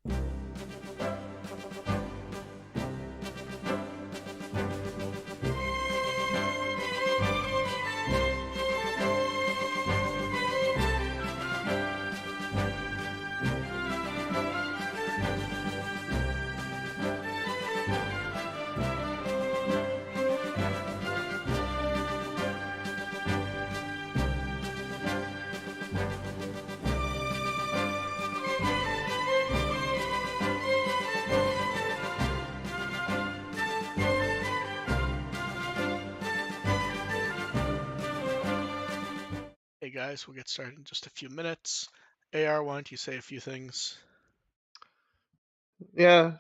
Hey guys, we'll get started in just a few minutes. AR, why don't you say a few things? Yeah,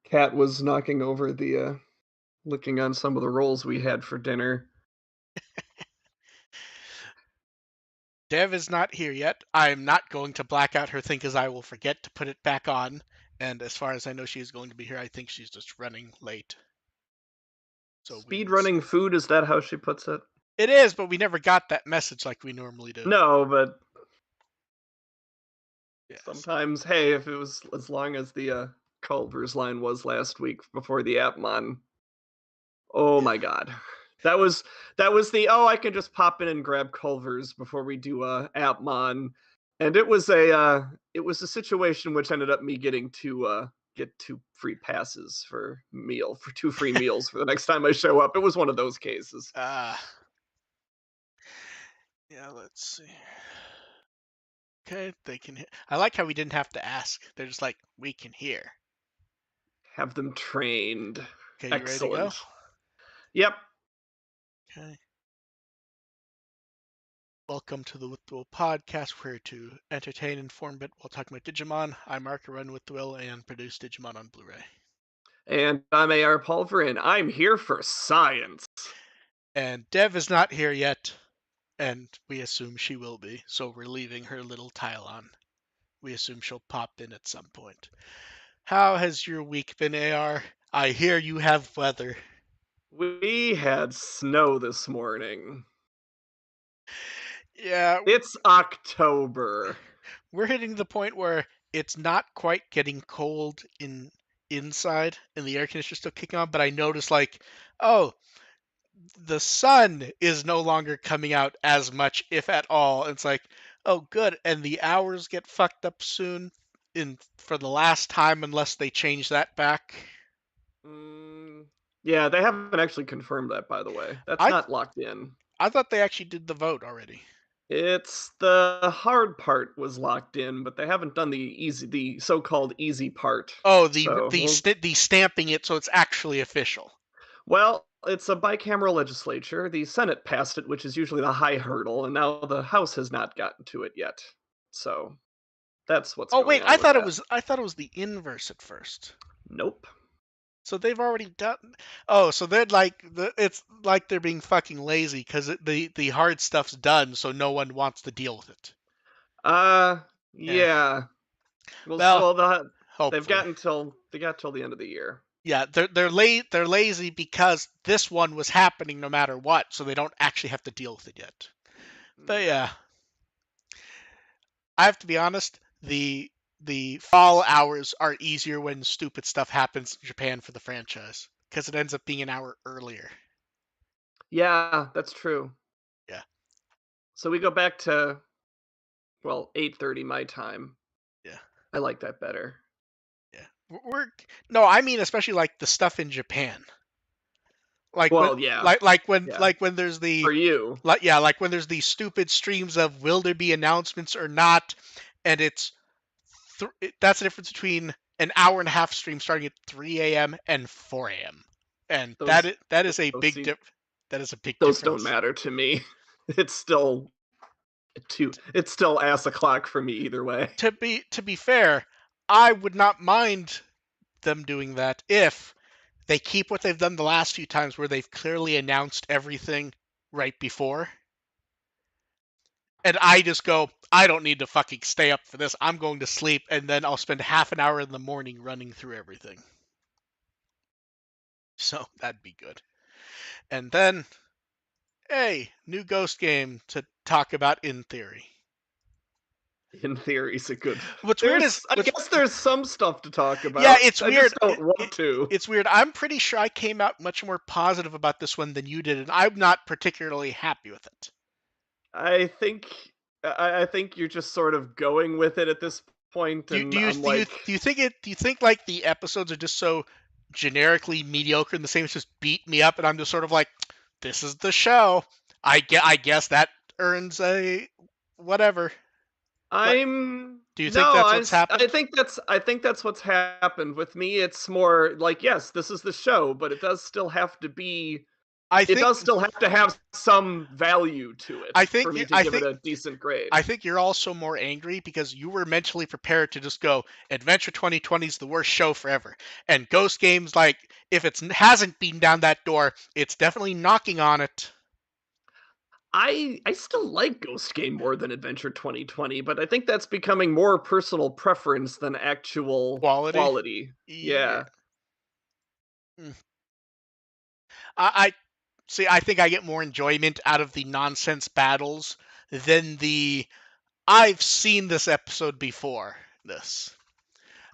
Kat was knocking over licking on some of the rolls we had for dinner. Dev is not here yet. I'm not going to black out her thing because I will forget to put it back on. And as far as I know, she's going to be here. I think she's just running late. So we Speed will see. running food, is that how she puts it? It is, but we never got that message like we normally do. No, but Yes. sometimes, hey, if it was as long as the Culver's line was last week before the Appmon. Oh Yeah. my god. That was the I can just pop in and grab Culver's before we do Appmon. And it was a situation which ended up me getting to get 2 free passes for 2 free meals for the next time I show up. It was one of those cases. Yeah, let's see. Okay, they can hear. I like how we didn't have to ask. They're just like, we can hear. Have them trained. Okay, you ready to go? Excellent. Yep. Okay. Welcome to the With the Will podcast. We're here to entertain, inform, bit while talking about Digimon. I'm Mark, I run With the Will and produce Digimon on Blu-ray. And I'm AR Pulver, and I'm here for science. And Dev is not here yet, and we assume she will be, so we're leaving her little tile on. We assume she'll pop in at some point. How has your week been, AR? I hear you have weather. We had snow this morning. Yeah, It's October. we're hitting the point where it's not quite getting cold inside and the air conditioner's still kicking on, but I notice like, oh, the sun is no longer coming out as much, if at all. It's like, oh, good. And the hours get fucked up soon for the last time, unless they change that back. Mm, yeah, they haven't actually confirmed that, by the way. That's I not locked in. I thought they actually did the vote already. It's the hard part was locked in, but they haven't done the so-called easy part. Oh, So, the stamping it so it's actually official. it's a bicameral legislature. The Senate passed it, which is usually the high hurdle, and now the House has not gotten to it yet. So, that's what's Oh going wait, on with that. I thought it was the inverse at first. Nope. So they've already done. Oh, so they're like it's like they're being fucking lazy because the hard stuff's done, so no one wants to deal with it. Uh, Yeah. yeah. Well, Well, they've hopefully. got until the end of the year. Yeah, they're lazy because this one was happening no matter what, so they don't actually have to deal with it yet. But Yeah. yeah, I have to be honest. The fall hours are easier when stupid stuff happens in Japan for the franchise because it ends up being an hour earlier. Yeah, that's true. Yeah, So we go back to 8:30 my time. yeah, I like that better. yeah. We're no, I mean especially like the stuff in Japan, like when Well, yeah. Yeah. like when there's For you. like when there's these stupid streams of will there be announcements or not, and it's that's the difference between an hour and a half stream starting at 3 a.m. and 4 a.m. And Those that is a those big see that is a big those don't difference. matter to me. It's still it's still ass o'clock for me either way. To be fair, I would not mind them doing that if they keep what they've done the last few times where they've clearly announced everything right before. And I just go, I don't need to fucking stay up for this. I'm going to sleep, and then I'll spend half an hour in the morning running through everything. So that'd be good. And then, hey, new Ghost Game to talk about in theory. In theory, is a good. What's weird is There's, I what's guess, there's some stuff to talk yeah, about. it's I just weird. don't want to. It's weird. I'm pretty sure I came out much more positive about this one than you did, and I'm not particularly happy with it. I think, I think you're just sort of going with it at this point, Do and do you I'm do you like, do you think it? Do you think like the episodes are just so generically mediocre and the same as just beat me up, and I'm just sort of like, this is the show. I guess that earns a whatever. What do you think no, that's what's I happened? think that's what's happened with me. It's more like, yes, this is the show, but it does still have to be. I It think does still have to have some value to it I think for you me to I give it think a decent grade. I think you're also more angry because you were mentally prepared to just go Adventure 2020 is the worst show forever. And Ghost Games, like, if it hasn't been down that door, it's definitely knocking on it. I still like Ghost Game more than Adventure 2020, but I think that's becoming more personal preference than actual Quality. quality. Yeah. Yeah. Mm. I see. I think I get more enjoyment out of the nonsense battles than the I've seen this episode before. This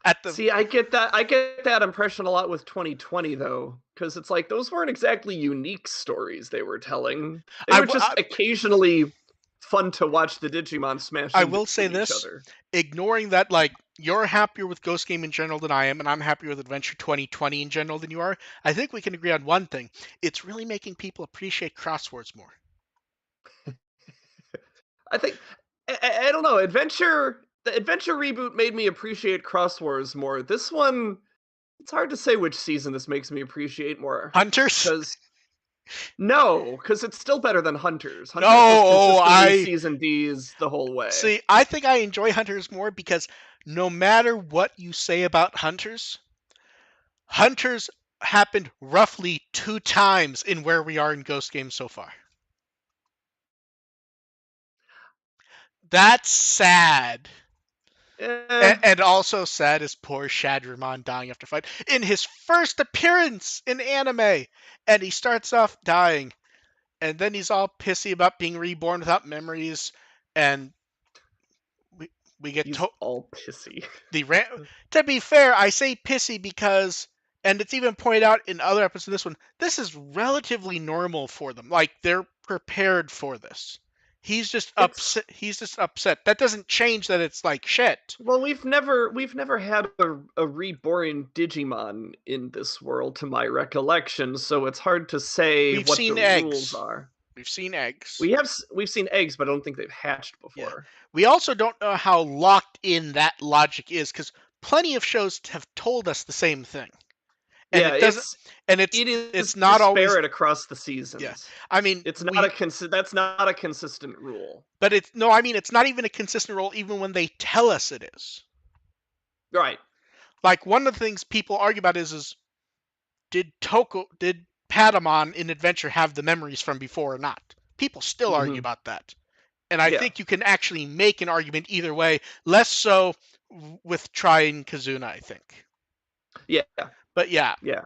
at the See, I get that impression a lot with 2020 though, because it's like those weren't exactly unique stories they were telling. They I, were w- just occasionally fun to watch the Digimon smash I into will say each this, other. ignoring that, like, you're happier with Ghost Game in general than I am, and I'm happier with Adventure 2020 in general than you are, I think we can agree on one thing. It's really making people appreciate crosswords more. I think I don't know, the Adventure reboot made me appreciate Cross Wars more. This one, it's hard to say which season this makes me appreciate more. Hunters? Because no, because it's still better than Hunters. No, Hunters was oh, consistently I season D's the whole way. see. I think I enjoy Hunters more because no matter what you say about Hunters, Hunters happened roughly 2 times in where we are in Ghost Game so far. That's sad. Eh, And also sad is poor Shadramon dying after fight in his first appearance in anime, and he starts off dying, and then he's all pissy about being reborn without memories, and we we get he's all pissy. the To be fair, I say pissy because, and it's even pointed out in other episodes of this one, this is relatively normal for them. Like they're prepared for this. He's just It's upset. He's just upset. That doesn't change that it's like shit. well, we've never had a reborn Digimon in this world, to my recollection. So it's hard to say We've what the seen rules eggs. are. We've seen eggs. We've seen eggs, but I don't think they've hatched Yeah. before. We also don't know how locked in that logic is because plenty of shows have told us the same thing, and Yeah, it doesn't. And it it's is not always. disparate across the Yeah. seasons. I mean, It's not we. that's not a consistent rule. But it's no. I mean, it's not even a consistent role, even when they tell us it is. Right. Like one of the things people argue about is did Patamon in Adventure have the memories from before or not? People still argue Hmm. about that. And I Yeah. think you can actually make an argument either way. Less so with Try and Kazuna, I think. Yeah. But yeah, Yeah.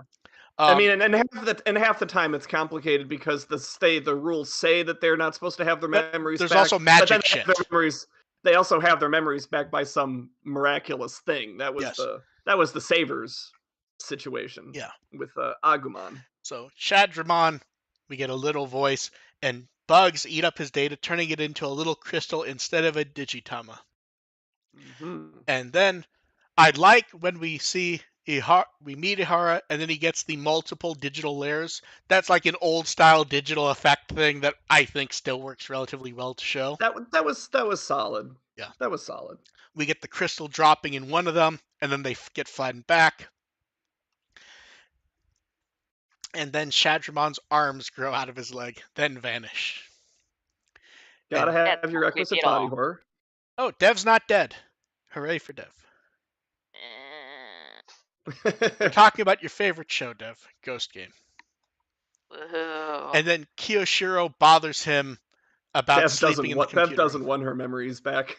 I um, mean, and half the time it's complicated because the rules say that they're not supposed to have their but memories there's back, also but then magic they have their shit. memories. They also have their memories back by some miraculous thing. Yes, That was the Savers situation yeah. with Agumon. So Shadramon, we get a little voice, and bugs eat up his data, turning it into a little crystal instead of a Digitama. Hmm. And then I like when we meet Ihara, and then he gets the multiple digital layers. That's like an old style digital effect thing that I think still works relatively well to show. That was solid. Yeah, That was solid. we get the crystal dropping in one of them, and then they get flattened back, and then Shadramon's arms grow out of his leg, then vanish. Gotta And That's have your not creepy requisite at body all. horror. oh, Dev's not dead. Hooray for Dev. We're talking about your favorite show, Dev, Ghost Game. Woohoo. And then Kiyoshiro bothers him about sleeping in the Bev computer room. doesn't want her memories back.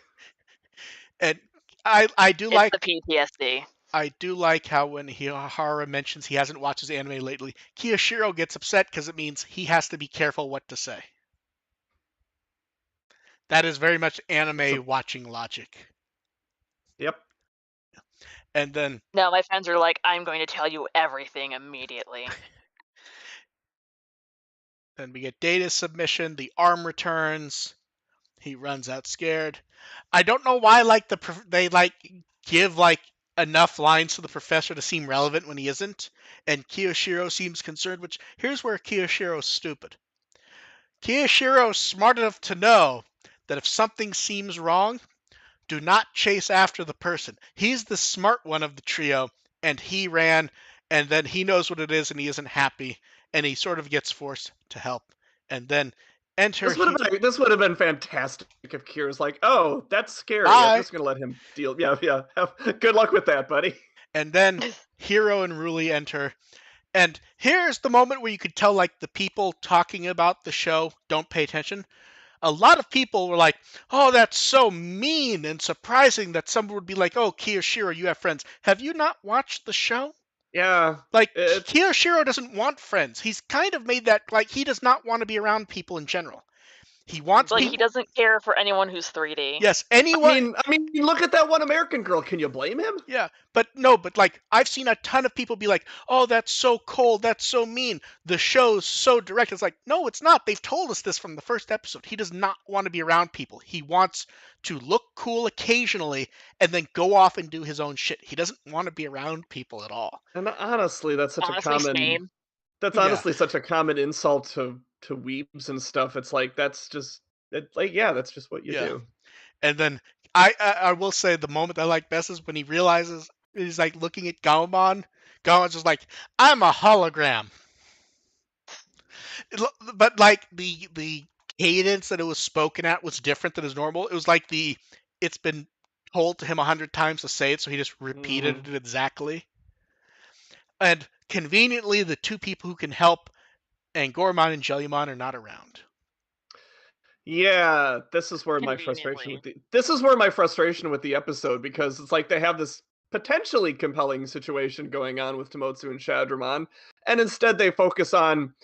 And I do It's like the PTSD. I do like how when Hihara mentions he hasn't watched his anime lately, Kiyoshiro gets upset because it means he has to be careful what to say. That is very much So, anime watching logic. yep. And then No, my friends are like, I'm going to tell you everything immediately. we get Data's submission. The arm returns. He runs out scared. I don't know why they give enough lines to the professor to seem relevant when he isn't, and Kiyoshiro seems concerned. Which here's where Kiyoshiro's stupid. Kiyoshiro's smart enough to know that if something seems wrong, do not chase after the person. He's the smart one of the trio, and he ran, and then he knows what it is, and he isn't happy, and he sort of gets forced to help. And then enter he. This would have been fantastic if Kira's like, "Oh, that's scary. I'm Bye. just gonna let him deal." Yeah, yeah. Good luck with that, buddy. And then Hiro and Ruli enter. And here's the moment where you could tell the people talking about the show don't pay attention. A lot of people were like, "Oh, that's so mean and surprising that someone would be like, oh, Kiyoshiro, you have friends. Have you not watched the show?" Yeah, Like, it's Kiyoshiro doesn't want friends. He's kind of made that, he does not want to be around people in general. He wants Like, people. he doesn't care for anyone who's 3D. Yes, anyone. I mean, look at that one American girl. Can you blame him? Yeah, but no, I've seen a ton of people be like, "Oh, that's so cold, that's so mean. The show's so direct." It's like, no, it's not. They've told us this from the first episode. He does not want to be around people. He wants to look cool occasionally and then go off and do his own shit. He doesn't want to be around people at all. And honestly, Honestly, same. that's Yeah. honestly such a common insult to weebs and stuff. It's like that's just that's just what you Yeah. do. And then I will say the moment I like best is when he realizes he's looking at Gaomon. Gaomon's just like, "I'm a hologram." But the cadence that it was spoken at was different than his normal. It was it's been told to him 100 times to say it, so he just repeated it exactly. And conveniently, the two people who can help Angormon and Jellymon are not around. Yeah, this is where my frustration with the episode, because it's like they have this potentially compelling situation going on with Tomotsu and Shadramon, and instead they focus on,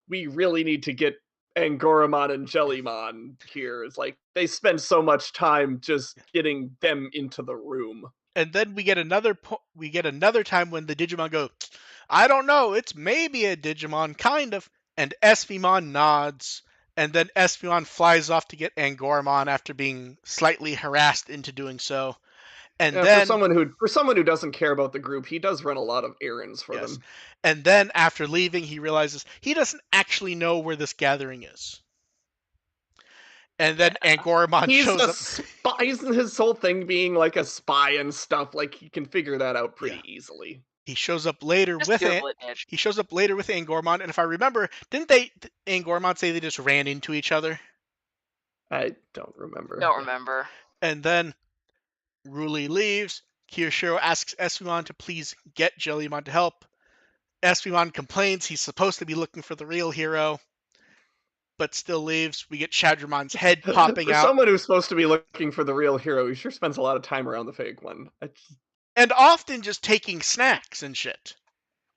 we really need to get Angoramon and Jellymon here. It's like they spend so much time just getting them into the room. And then we get another time when the Digimon go, "I don't know, it's maybe a Digimon, kind of." And Espimon nods, and then Espimon flies off to get Angormon after being slightly harassed into doing so. And For then, someone who doesn't care about the group, he does run a lot of errands for yes, them. and then after leaving, he realizes he doesn't actually know where this gathering is. And then Angormon He's shows a up. spy. Isn't his whole thing being like a spy and stuff? Like he can figure that out pretty Yeah. easily. He shows up later Just with Google it, bitch. He shows up later with Angormon, and if I remember, didn't Angormon say they just ran into each other? I don't remember. Don't remember. And then Ruli leaves. Kiyoshiro asks Espimon to please get Jellymon to help. Espimon complains he's supposed to be looking for the real hero, but still leaves. We get Shadramon's head popping For out. someone who's supposed to be looking for the real hero, he sure spends a lot of time around the fake one. And often just taking snacks and shit.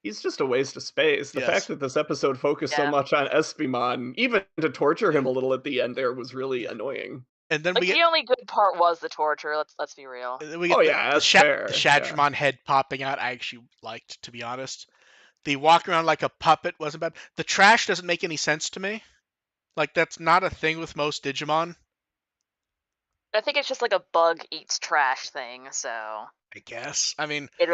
He's just a waste of space. The Yes. fact that this episode focused so Yeah. much on Espimon, even to torture him a little at the end there, was really annoying. And then Like, we get the only good part was the torture. Let's be real. That's fair. the Shadramon head popping out. I actually liked, to be honest. The walk around like a puppet wasn't bad. The trash doesn't make any sense to me. That's not a thing with most Digimon. I think it's just like a bug eats trash thing, so I guess. I mean, it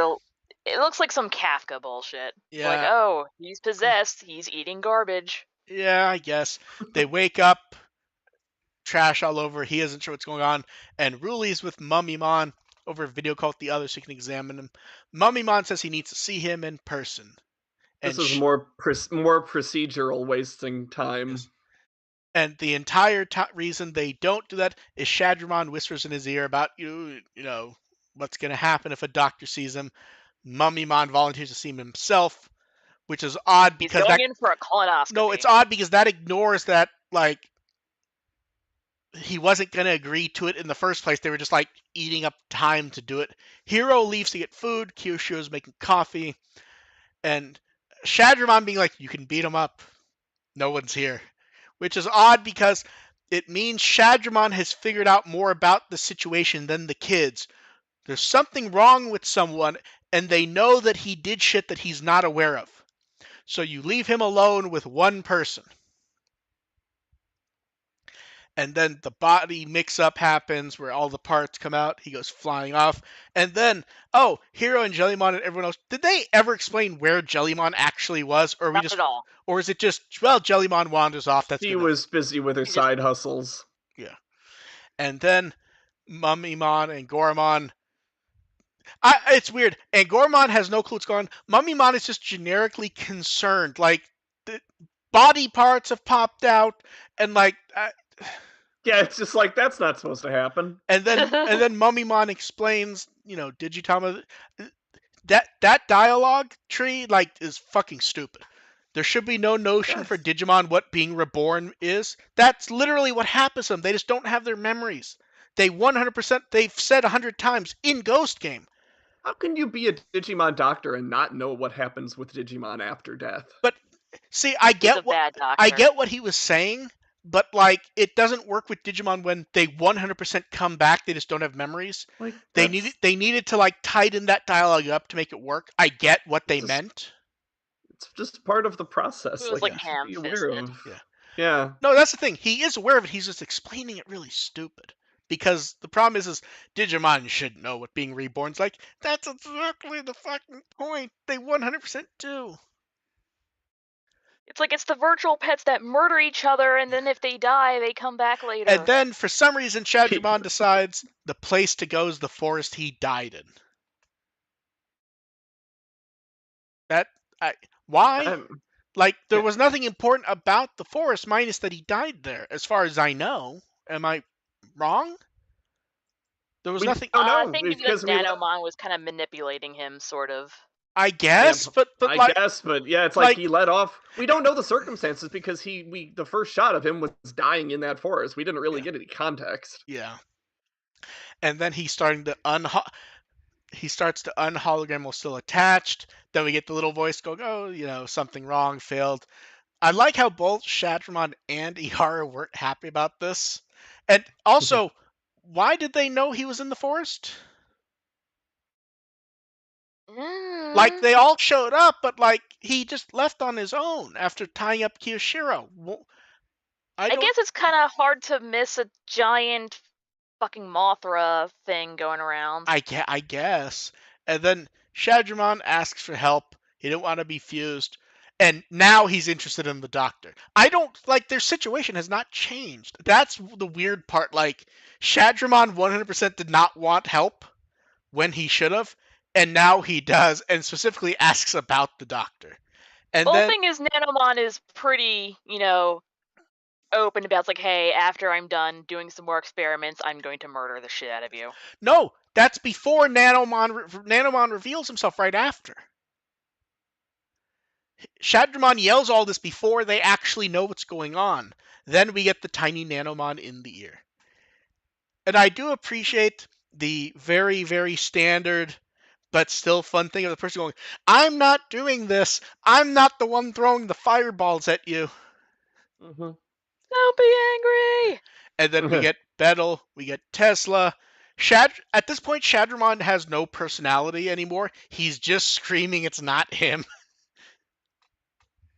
looks like some Kafka bullshit. yeah. Like, oh, he's possessed, he's eating garbage. Yeah, I guess. They wake up, trash all over. He isn't sure what's going on, and Ruli's with Mummymon over a video call with the others so he can examine him. Mummymon says he needs to see him in person. This is more procedural, wasting time. Yes. And the entire reason they don't do that is Shadramon whispers in his ear about you know what's going to happen if a doctor sees him. Mummymon volunteers to see him himself, which is odd because he's going in for a colonoscopy. No, it's odd because that ignores that he wasn't going to agree to it in the first place. They were just eating up time to do it. Hiro leaves to get food. Kyoshiro's making coffee, and Shadramon being like, "You can beat him up. No one's here," which is odd because It means Shadramon has figured out more about the situation than the kids. There's something wrong with someone, and they know that he did shit that he's not aware of. So you leave him alone with one person. And then the body mix-up happens where all the parts come out. He goes flying off. And then, Hero and Jellymon and everyone else, did they ever explain where Jellymon actually was? Not at all. Or is it just, well, Jellymon wanders off, that's She good was busy with her She just- side hustles. Yeah. And then Mummymon and Goremon, it's weird. And Goremon has no clue what's going on. Mummymon is just generically concerned. Like, the body parts have popped out, and like, Yeah, it's just like, that's not supposed to happen. and then Mummymon explains, Digitama. That dialogue tree like is fucking stupid. There should be no notion for Digimon what being reborn is. That's literally what happens to them. They just don't have their memories. They 100%. They've said 100 times in Ghost Game. How can you be a Digimon doctor and not know what happens with Digimon after death? But see, He's a bad doctor. I get what he was saying, but like it doesn't work with Digimon when they 100% come back. They just don't have memories. Like, They needed to like tighten that dialogue up to make it work. I get what they meant. It's just part of the process. It was like you should be aware ham-fisted. of. Yeah. Yeah. No, that's the thing. He is aware of it. He's just explaining it really stupid. Because the problem is Digimon should know what being reborn's like. That's exactly the fucking point. They 100% do. It's like it's the virtual pets that murder each other, and then if they die, they come back later. And then, for some reason, Shadramon decides the place to go is the forest he died in. Why? Like, there was nothing important about the forest, minus that he died there, as far as I know. Am I wrong? There was nothing. I think because Nanomon was kind of manipulating him, sort of. I guess, yeah, but yeah, it's like he let off. We don't know the circumstances because the first shot of him was dying in that forest. We didn't really get any context. Yeah. And then he's starting to he starts to unhologram while still attached. Then we get the little voice going, something wrong, failed. I like how both Shadramon and Ihara weren't happy about this. And also, why did they know he was in the forest? Like, they all showed up, but like he just left on his own after tying up Kiyoshiro. I guess it's kind of hard to miss a giant fucking Mothra thing going around. I guess. And then Shadramon asks for help. He didn't want to be fused. And now he's interested in the doctor. I don't, like, their situation has not changed. That's the weird part. Like, Shadramon 100% did not want help when he should have. And now he does, and specifically asks about the doctor. And the thing is, Nanomon is pretty, open about, it's like, hey, after I'm done doing some more experiments, I'm going to murder the shit out of you. No, that's before Nanomon reveals himself right after. Shadramon yells all this before they actually know what's going on. Then we get the tiny Nanomon in the ear. And I do appreciate the very, very standard but still fun thing of the person going, I'm not doing this. I'm not the one throwing the fireballs at you. Mm-hmm. Don't be angry. And then we get Bettel, we get Tesla. At this point, Shadramon has no personality anymore. He's just screaming it's not him.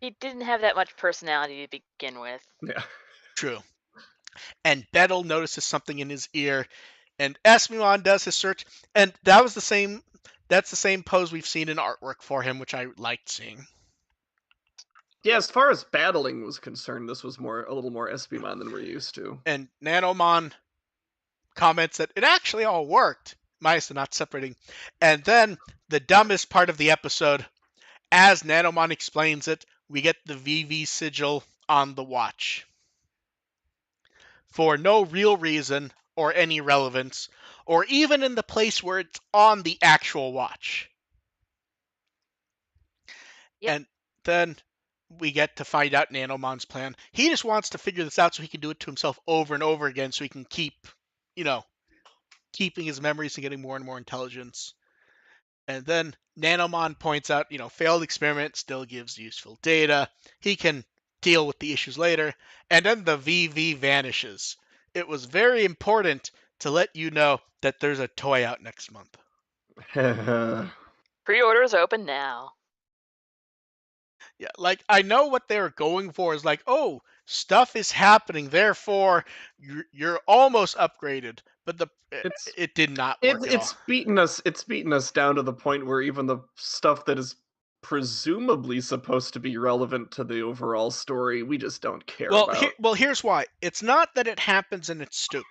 He didn't have that much personality to begin with. Yeah. True. And Bettel notices something in his ear, and Esmimon does his search, and that's the same pose we've seen in artwork for him, which I liked seeing. Yeah, as far as battling was concerned, this was a little more Espeon than we're used to. And Nanomon comments that it actually all worked, minus the not separating. And then the dumbest part of the episode, as Nanomon explains it, we get the VV sigil on the watch. For no real reason or any relevance, or even in the place where it's on the actual watch. Yep. And then we get to find out Nanomon's plan. He just wants to figure this out so he can do it to himself over and over again so he can keep, keeping his memories and getting more and more intelligence. And then Nanomon points out, failed experiment still gives useful data. He can deal with the issues later. And then the VV vanishes. It was very important to let you know that there's a toy out next month. Pre-orders open now. Yeah, like I know what they were going for is like, oh, stuff is happening, therefore you're almost upgraded, but it's it did not work at all. it's beaten us down to the point where even the stuff that is presumably supposed to be relevant to the overall story, we just don't care about. Here's why. It's not that it happens and it's stupid.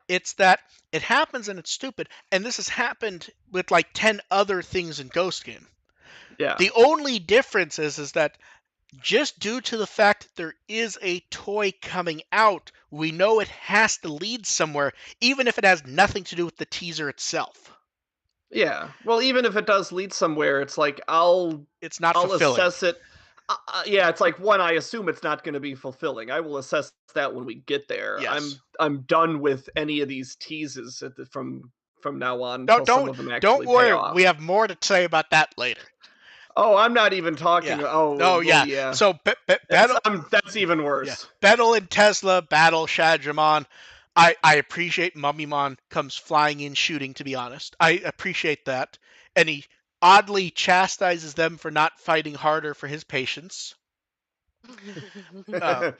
It's that it happens and it's stupid, and this has happened with like 10 other things in Ghost Game. Yeah. The only difference is that just due to the fact that there is a toy coming out, we know it has to lead somewhere, even if it has nothing to do with the teaser itself. Yeah. Well, even if it does lead somewhere, it's like It's not I'll fulfilling. assess it. Yeah, it's like one. I assume it's not going to be fulfilling. I will assess that when we get there. Yes. I'm done with any of these teases from now on until Don't some of them don't actually don't pay worry. off. We have more to say about that later. Oh, I'm not even talking. Yeah. Oh, Oh well, yeah. yeah. So That's even yeah, worse. Bettel and Tesla battle Shadramon. I appreciate Mummymon comes flying in shooting, to be honest. I appreciate that. And he oddly chastises them for not fighting harder for his patients. Uh,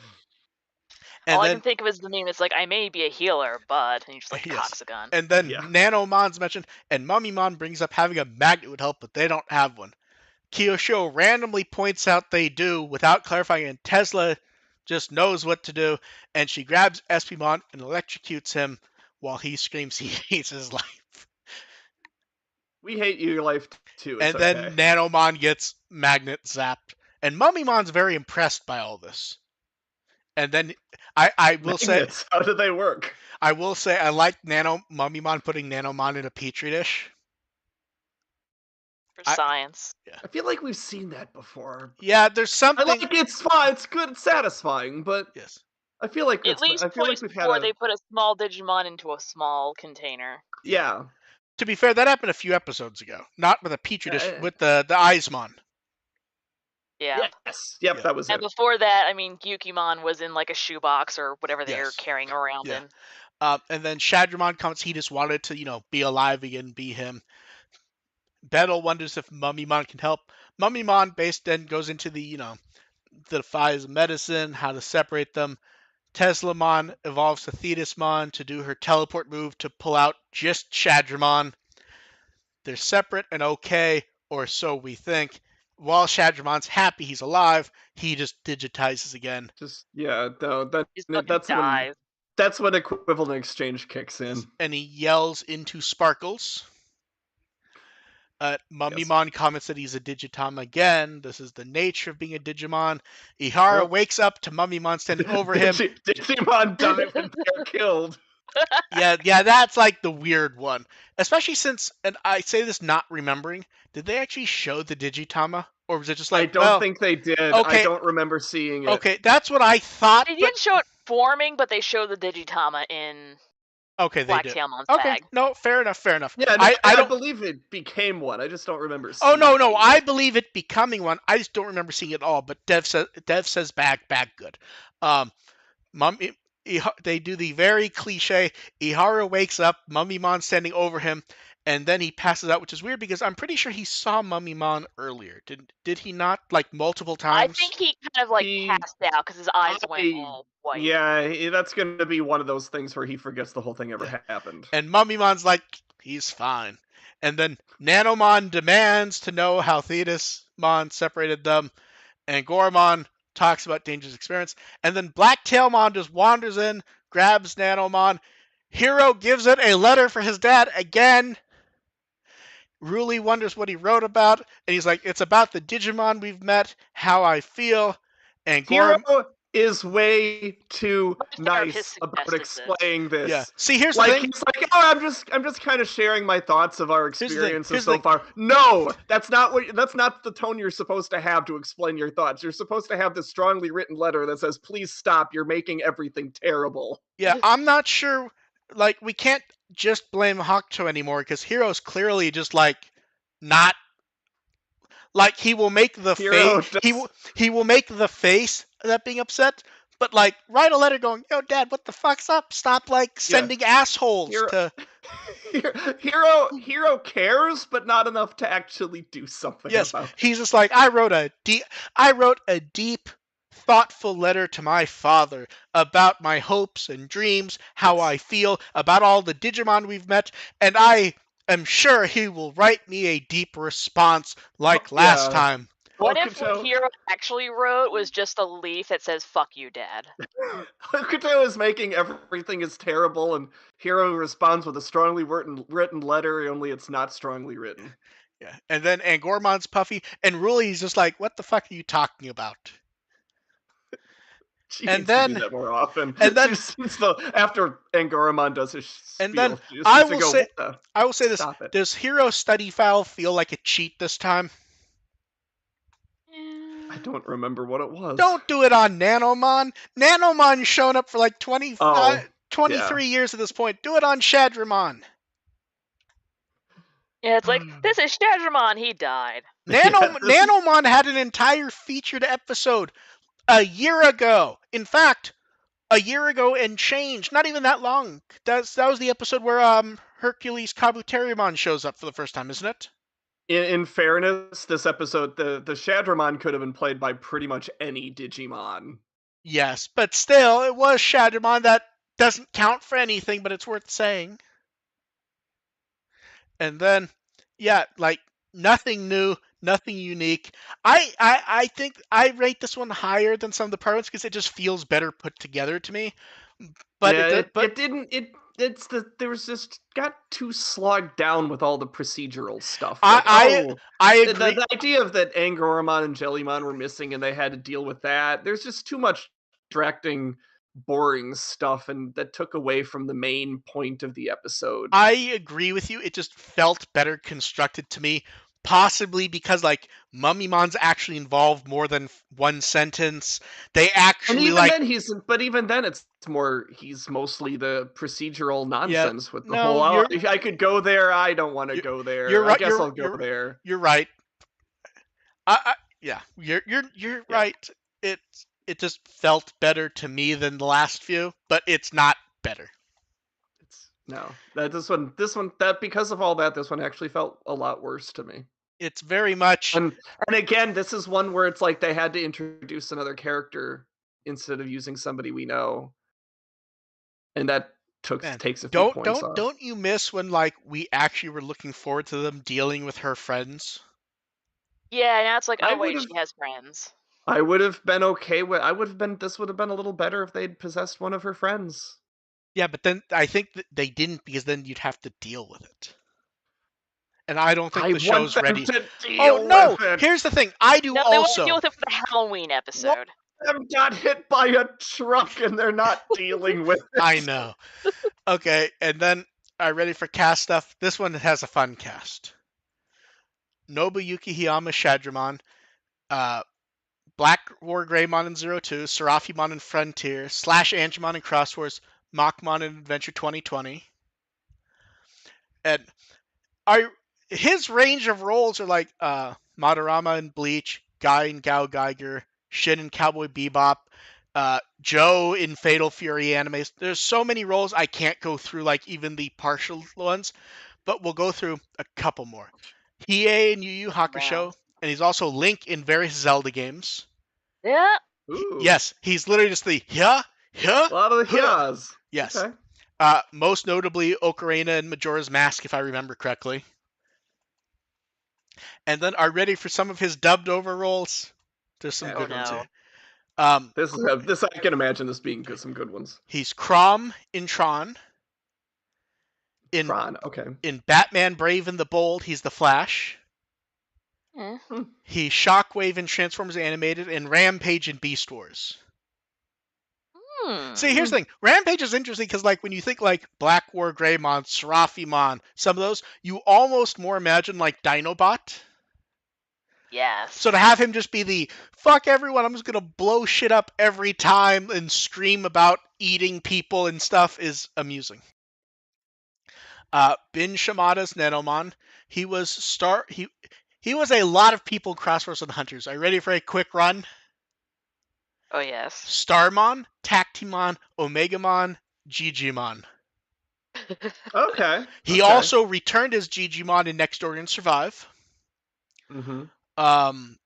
All and I then can think of is the meme. It's like, I may be a healer, but and you just like yes. cocks a gun. And then Yeah. Nanomon's mentioned, and Mummymon brings up having a magnet would help, but they don't have one. Kyosho randomly points out they do without clarifying, and Tesla just knows what to do, and she grabs Espimon and electrocutes him while he screams he hates his life. We hate your life too. It's And okay. then Nanomon gets magnet zapped, and Mummymon's very impressed by all this. And then I will Magnets, say, how do they work? I like Mummymon putting Nanomon in a petri dish. For science. I feel like we've seen that before. Yeah, there's something. I like it's fun. It's good. It's satisfying, but yes. I feel like At least twice we've had before they put a small Digimon into a small container. Yeah. To be fair, that happened a few episodes ago. Not with a petri dish, with the Eismon. Yeah. Yes. Yep, Yeah. that was And it. before that, I mean, Gyukimon was in like a shoebox or whatever they were Yes. carrying around Yeah. in. And then Shadramon comments he just wanted to, be alive again, be him. Bettel wonders if Mummymon can help. Mummymon then goes into the defies medicine, how to separate them. Teslamon evolves to Thetismon to do her teleport move to pull out just Shadramon. They're separate and okay, or so we think. While Shadramon's happy he's alive, he just digitizes again. Just no, that's when equivalent exchange kicks in. And he yells into Sparkles. Mummymon comments that he's a Digitama again. This is the nature of being a Digimon. Ihara wakes up to Mummymon standing over him. Digimon die when they're killed. Yeah, that's like the weird one. Especially since, and I say this not remembering, did they actually show the Digitama? Or was it just like, I don't think they did. Okay, I don't remember seeing it. Okay, that's what I thought. They didn't show it forming, but they showed the Digitama in Blacktailmon's bag. No, fair enough. Yeah, no, I believe it became one. I just don't remember seeing no, I believe it becoming one. I just don't remember seeing it all. But Dev says bag good. They do the very cliche. Ihara wakes up, Mummymon standing over him, and then he passes out, which is weird because I'm pretty sure he saw Mummymon earlier. Did he not, like multiple times? I think he kind of passed out because his eyes went all white. Yeah, that's going to be one of those things where he forgets the whole thing ever happened. And Mummimon's like, he's fine. And then Nanomon demands to know how Thetismon separated them, and Goromon talks about dangerous experience. And then Blacktailmon just wanders in, grabs Nanomon. Hero gives it a letter for his dad again. Ruli wonders what he wrote about, and he's like, it's about the Digimon we've met, how I feel. And Hero is way too nice about explaining this. Yeah. See, here's the thing. He's like, oh, I'm just kind of sharing my thoughts of our experiences so far. No, that's not the tone you're supposed to have to explain your thoughts. You're supposed to have this strongly written letter that says, please stop, you're making everything terrible. Yeah, I'm not sure. Like, we can't just blame Hakuto anymore because Hero's clearly just not. Like, he will make the face. He will make the face that being upset, but like write a letter going, "Yo, Dad, what the fuck's up? Stop like Yeah. sending assholes Hero, to." hero cares, but not enough to actually do something Yes, about it. he's just like, I wrote a deep, thoughtful letter to my father about my hopes and dreams, how It's I feel about all the Digimon we've met, and I am sure he will write me a deep response like last yeah. time. What if what Hokuto Hero actually wrote was just a leaf that says "fuck you, Dad"? Hokuto is making everything is terrible, and Hero responds with a strongly written letter, only it's not strongly written. Yeah, and then Angormon's puffy, and Ruli's just like, what the fuck are you talking about? She And needs to do then, that more often. and She then, seems to, after Angoramon does his and then, spiel, she just I needs to will go, say, what the? I will say this: Stop it. does Hero Study Foul feel like a cheat this time? I don't remember what it was. Don't do it on Nanomon. Nanomon's shown up for like Oh, yeah. 23 years at this point. Do it on Shadramon. Yeah, it's like, this is Shadramon, he died. Yeah, this is Nanomon had an entire featured episode a year ago. In fact, a year ago and change. Not even that long. That was the episode where Hercules Kabuterimon shows up for the first time, isn't it? in fairness, this episode, the Shadramon could have been played by pretty much any Digimon. Yes, but still, it was Shadramon. That doesn't count for anything, but it's worth saying. And then, yeah, like nothing new, nothing unique. I think I rate this one higher than some of the prior ones because it just feels better put together to me. But Yeah, it does, but it didn't it's there was just got too slogged down with all the procedural stuff. Like, I oh, I the, agree. the idea of that Angoramon and Jellymon were missing and they had to deal with that. There's just too much distracting, boring stuff, and that took away from the main point of the episode. I agree with you. It just felt better constructed to me, possibly because like Mummymon's actually involved more than one sentence. They And actually even like then, but even then, it's more. He's mostly the procedural yeah. nonsense with the No, whole. Oh, if I could go there. I don't want to you're go you're there. I right. guess I'll go there. You're right. Yeah, you're Yeah. right. It it just felt better to me than the last few, but it's not better. It's no that this one that because of all that, this one actually felt a lot worse to me. It's very much And again, this is one where it's like they had to introduce another character instead of using somebody we know, and that man. takes a few points off. Don't you miss when like we actually were looking forward to them dealing with her friends? Yeah, now it's like, I oh would wait, have she has friends. I would have been okay with. I would have been. This would have been a little better if they'd possessed one of her friends. Yeah, but then I think that they didn't because then you'd have to deal with it. And I don't think I the want show's them ready. to Oh deal no! with it. Here's the thing. I do No, they want to deal also. with it for the Halloween One episode. of them got hit by a truck and they're not dealing with it. I know. Okay, and then are you ready for cast stuff? This one has a fun cast. Nobuyuki Hiyama Shadramon, Black War Greymon in 02, Serafimon in Frontier, Slash Angemon in Cross Wars, Machmon in Adventure 2020. And are his range of roles are like Madarama in Bleach, Guy in Gao Geiger, Shin in Cowboy Bebop, Joe in Fatal Fury animes. There's so many roles I can't go through like even the partial ones, but we'll go through a couple more. Hiei in Yu Yu Wow. Hakusho, and he's also Link in various Zelda games. Yeah. Ooh, Yes, he's literally just the yeah, a lot of the huh. hyas. Yes. Okay. Most notably Ocarina and Majora's Mask, if I remember correctly. And then are ready for some of his dubbed over roles. There's some Yeah, Oh good okay. ones no. here. Um, This I can imagine this being some good ones. he's Crom in Tron. In Tron. Okay. Batman Brave and the Bold, he's the Flash. Eh. He's Shockwave in Transformers Animated and Rampage in Beast Wars. Hmm. See, here's the thing. Rampage is interesting because, like, when you think like Black War Greymon, Serafimon, some of those, you almost more imagine like Dinobot. Yes. So to have him just be the fuck everyone, I'm just gonna blow shit up every time and scream about eating people and stuff is amusing. Bin Shimada's Nenomon. He was he was a lot of people in Crossroads and Hunters. Are you ready for a quick run? Oh yes. Starmon, Tactimon, Omegamon, Gigimon. Okay. He Okay. also returned as Gigimon in Next Order and Survive. Mm-hmm. Um,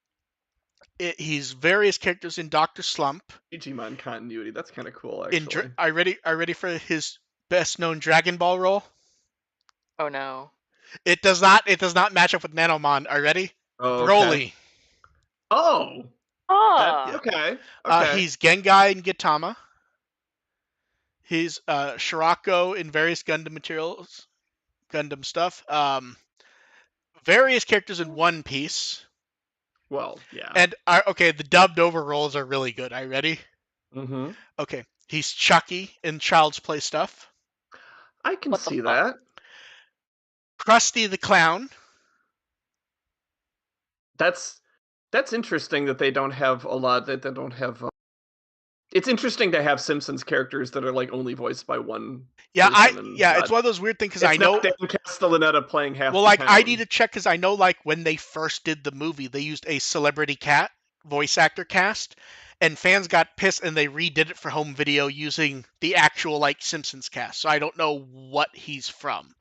he's various characters in Doctor Slump. Digimon continuity. That's kind of cool, In actually. are ready for his best known Dragon Ball role? Oh no. It does not match up with Nanomon. Are you ready? Oh, okay. Broly. Oh, that Ah. Yeah. okay. Okay. He's Gengai and Gitama. He's Shirako in various Gundam materials, Gundam stuff. Various characters in One Piece. Well, yeah. And okay, the dubbed over roles are really good. Are you ready? Mm-hmm. Okay, he's Chucky in Child's Play stuff. I can What the see fuck? that. Krusty the Clown. That's interesting that they don't have a lot. That they don't have. It's interesting to have Simpsons characters that are like only voiced by one Yeah, person and it's not. one of those weird things because I It's know. not Dan Castellaneta playing half Well, the like I need town. to check because I know, like when they first did the movie, they used a celebrity cat voice actor cast, and fans got pissed and they redid it for home video using the actual like Simpsons cast. So I don't know what he's from.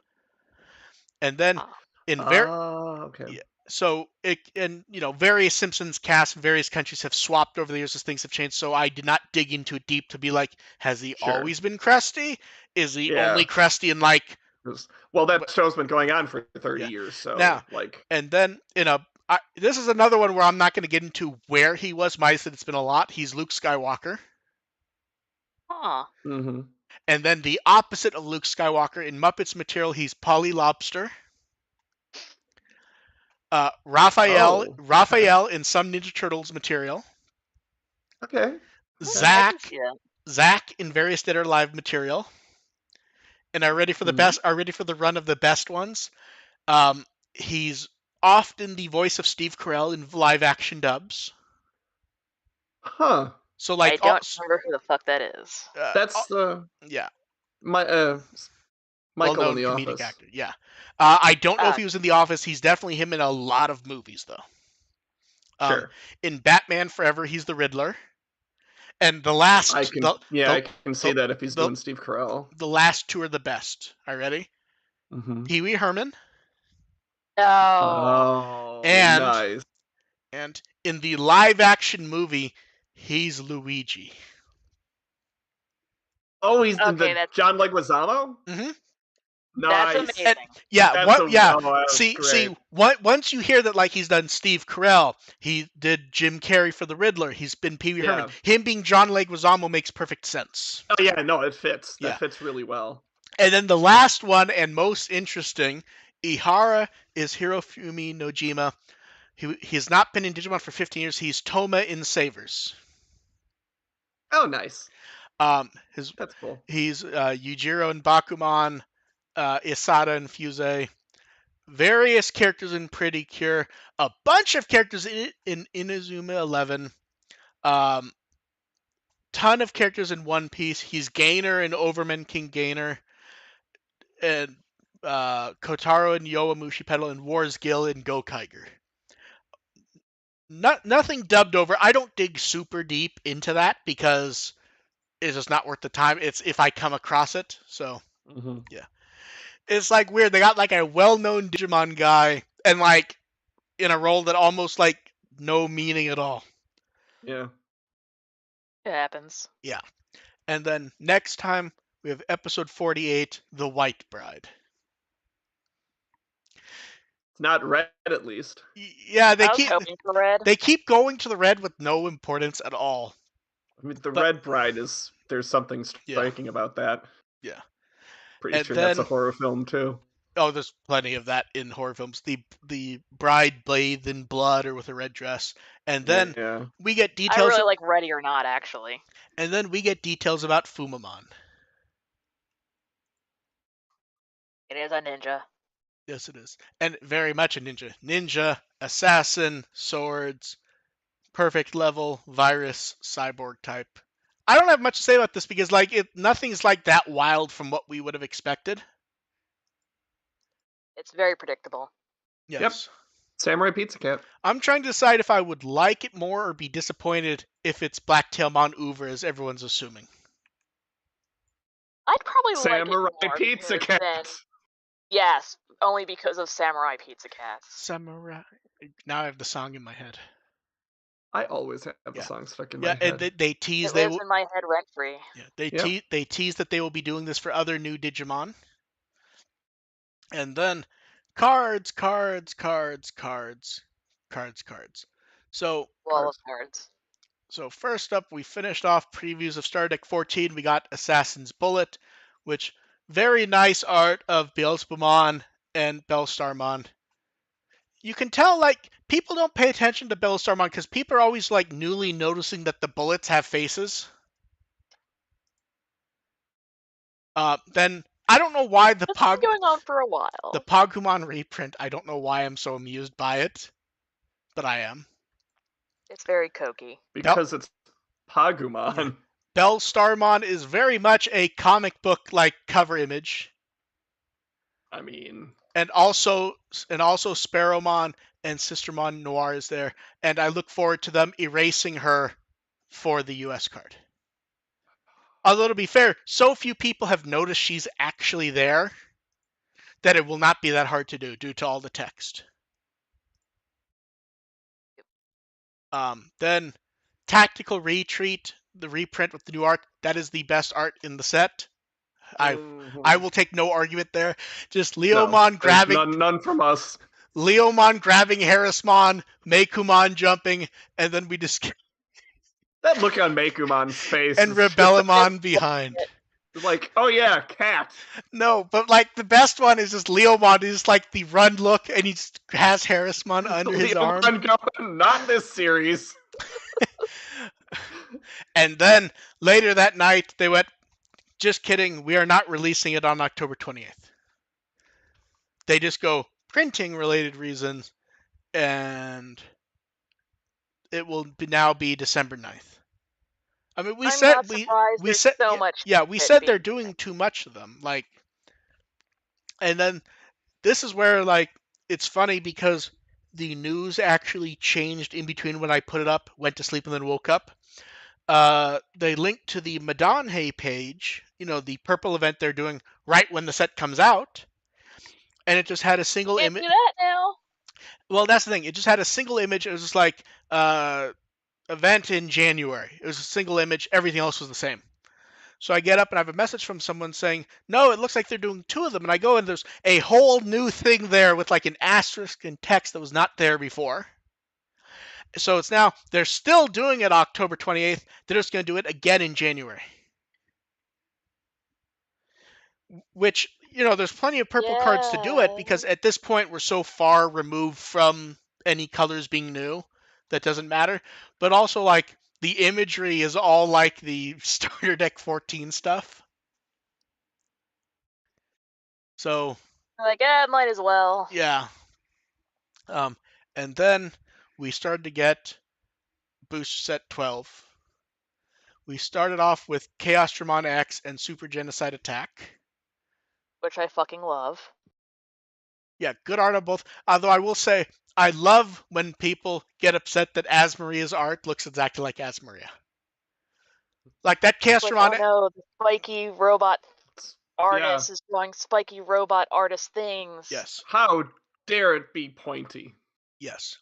And then Ah. in Okay. yeah, so it and various Simpsons casts in various countries have swapped over the years as things have changed. So I did not dig into it deep to be like, has he Sure. always been Krusty? Is he Yeah. only Krusty in like? Well, that show's been going on for 30 Yeah. years, so Now like. and then this is another one where I'm not going to get into where he was. Minus that it's been a lot. He's Luke Skywalker, Huh. Mm-hmm. and then the opposite of Luke Skywalker in Muppets material, he's Polly Lobster. Raphael, Oh. Okay. Raphael in some Ninja Turtles material. Okay. Okay. I can Zach, see that. Zach in various Dead or Alive material. And are ready for the Mhm. best? Are ready for the run of the best ones? He's often the voice of Steve Carell in live action dubs. Huh. So I like, don't remember who the fuck that is. That's yeah, my Michael in well-known the comedic Office. actor. Yeah, I don't know if Ah. he was in The Office. He's definitely him in a lot of movies though. Sure. In Batman Forever, he's the Riddler. And the last, I can see the that if he's the doing Steve Carell. the last two are the best. Are you ready? Mm-hmm. Pee Wee Herman No. Oh, and nice. and in the live action movie, he's Luigi. Oh, he's in Okay, the John Leguizamo? Mm-hmm. that's Nice. amazing. Yeah, That's that's See, great. once you hear that, like he's done Steve Carell, he did Jim Carrey for the Riddler, he's been Pee Wee Herman. Yeah. Him being John Leguizamo makes perfect sense. Oh yeah, no, it fits. That Yeah, fits really well. and then the last one and most interesting, Ihara is Hirofumi Nojima. He's not been in Digimon for 15 years. He's Toma in Savers. Oh, nice. His That's cool. He's Yujiro in Bakuman, Isada in Fuse, various characters in Pretty Cure, a bunch of characters in Inazuma 11, um, ton of characters in One Piece. He's Gainer in Overman King Gainer, and Kotaro and Yowamushi Pedal and Wars Gill in Gokaiger. Nothing dubbed over. I don't dig super deep into that because it's just not worth the time. It's if I come across it. So Mm-hmm. yeah. It's like weird. They got like a well-known Digimon guy and like in a role that almost like no meaning at all. Yeah. It happens. Yeah. And then next time we have episode 48, The White Bride. It's not red, at least. Yeah, I was hoping for red. they keep going to the red with no importance at all. I mean, the But Red Bride is. There's something yeah, striking about that. yeah. Pretty And sure that's a then horror film too. oh, there's plenty of that in horror films. The bride bathed in blood or with a red dress, and then Yeah. we get I details. really like Ready or Not, actually. And then we get details about Fumamon. It is a ninja. Yes, it is, and very much a ninja. Ninja, assassin, swords, perfect level, virus, cyborg type. I don't have much to say about this because like nothing's like that wild from what we would have expected. It's very predictable. Yes. Samurai Pizza Cat. I'm trying to decide if I would like it more or be disappointed if it's Blacktail Monouver, as everyone's assuming. I'd probably like it Samurai more Pizza because Cat. then, yes, only because of Samurai Pizza Cats. Samurai. Now I have the song in my head. I always have the Yeah. song stuck in Yeah, my and head. they tease It they lives will. in my head rent free. Yeah, Yep. they tease that they will be doing this for other new Digimon. And then cards. So Wall of cards. so first up, we finished off previews of Star Deck 14. We got Assassin's Bullet, which very nice art of Beelzebumon and Bellstarmon. You can tell like people don't pay attention to Bellstarmon because people are always like newly noticing that the bullets have faces. Then I don't know why the This has been going on for a while. Pogumon reprint. I don't know why I'm so amused by it, but I am. It's very cokey. Because it's Pagumon. Yeah. Bellstarmon is very much a comic book like cover image. I mean, And also Sparrowmon and Sistermon Noir is there, and I look forward to them erasing her for the US card. Although to be fair, so few people have noticed she's actually there that it will not be that hard to do due to all the text. Then Tactical Retreat, the reprint with the new art, that is the best art in the set. I will take no argument there. Just Leomon grabbing none from us. Leomon grabbing Harrismon, Meikumon jumping, and then we just That look on Mekumon's face and is Rebellimon behind. like, oh yeah, cat. No, but like the best one is just Leomon is like the run look, and he just has Harrismon under his arm. Going, not this series. And then later that night, they went, just kidding, we are not releasing it on October 20th. They just go, printing related reasons, and it will now be December 9th. I mean, we I'm said not surprised. we There's said so much. yeah, we said they're doing too much of them. Like, and then this is where like it's funny because the news actually changed in between when I put it up, went to sleep, and then woke up. They linked to the Madonhe page, the purple event they're doing right when the set comes out, and it just had a single Can't image. do that now. Well, that's the thing. It just had a single image. It was just like event in January. It was a single image. Everything else was the same. So I get up and I have a message from someone saying, no, it looks like they're doing two of them. And I go and there's a whole new thing there with like an asterisk and text that was not there before. So it's now, they're still doing it October 28th. They're just going to do it again in January. Which, there's plenty of purple cards to do it because at this point we're so far removed from any colors being new that doesn't matter. But also, like, the imagery is all like the Starter Deck 14 stuff. So, Like, might as well. yeah. And then we started to get Booster Set 12. We started off with Chaos Dramon X and Super Genocide Attack. Which I fucking love. Yeah, good art on both. Although I will say, I love when people get upset that Asmaria's art looks exactly like Asmaria. Like that Chaos Dramon. Oh no, the spiky robot artist is drawing spiky robot artist things. Yes. How dare it be pointy? Yes.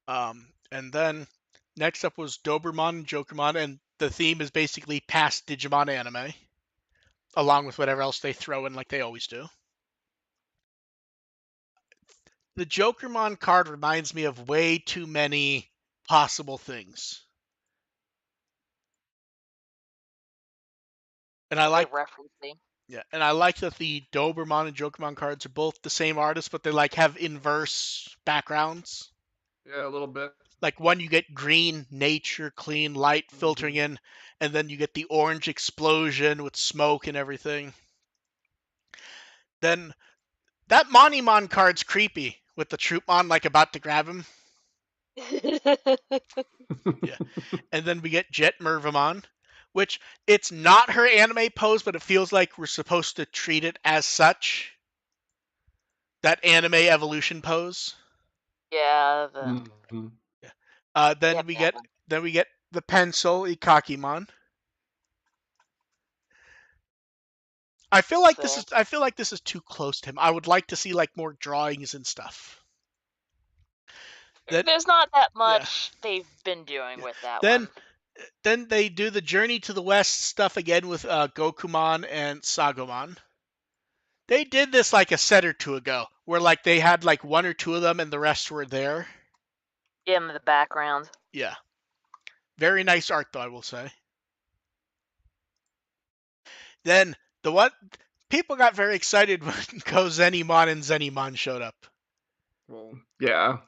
And then next up was Dobermon and Jokermon, and the theme is basically past Digimon anime, along with whatever else they throw in like they always do. The Jokermon card reminds me of way too many possible things. And I like referencing. Yeah, and I like that the Dobermon and Jokermon cards are both the same artist, but they like have inverse backgrounds. Yeah, a little bit. Like one you get green, nature, clean, light filtering in, and then you get the orange explosion with smoke and everything. Then that Monimon card's creepy with the Troopmon like about to grab him. Yeah. And then we get Jet Mervamon, which it's not her anime pose, but it feels like we're supposed to treat it as such. that anime evolution pose. Yeah, Mhm. Then yep, we that get one. the pencil Ikakimon. I feel like So this is too close to him. I would like to see like more drawings and stuff. Then there's not that yeah, much they've been doing yeah. with that Then one. then they do the Journey to the West stuff again with Gokumon and Sagomon. They did this like a set or two ago, where like they had like one or two of them and the rest were there. In the background. Yeah, very nice art though, I will say. Then the one people got very excited when Kozenimon and Zenimon showed up. Well, yeah.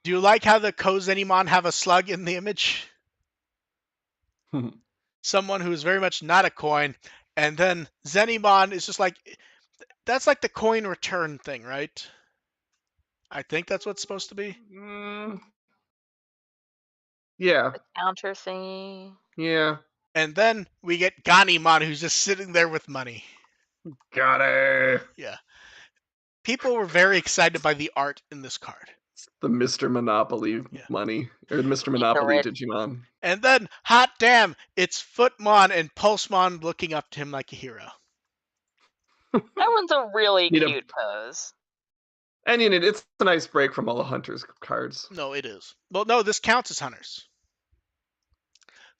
Do you like how the Kozenimon have a slug in the image? Someone who is very much not a coin, and then Zenimon is just like that's like the coin return thing, right? I think that's what's supposed to be. Mm, yeah. The counter thingy. Yeah. And then we get Ganimon, who's just sitting there with money. Got it. Yeah. People were very excited by the art in this card. It's the Mr. Monopoly Yeah. money. Or Mr. Eat the Monopoly rich. Digimon. And then, hot damn, it's Footmon and Pulsemon looking up to him like a hero. That one's a really Need a cute pose. And you know, it's a nice break from all the Hunters cards. No, it is. Well, no, this counts as Hunters.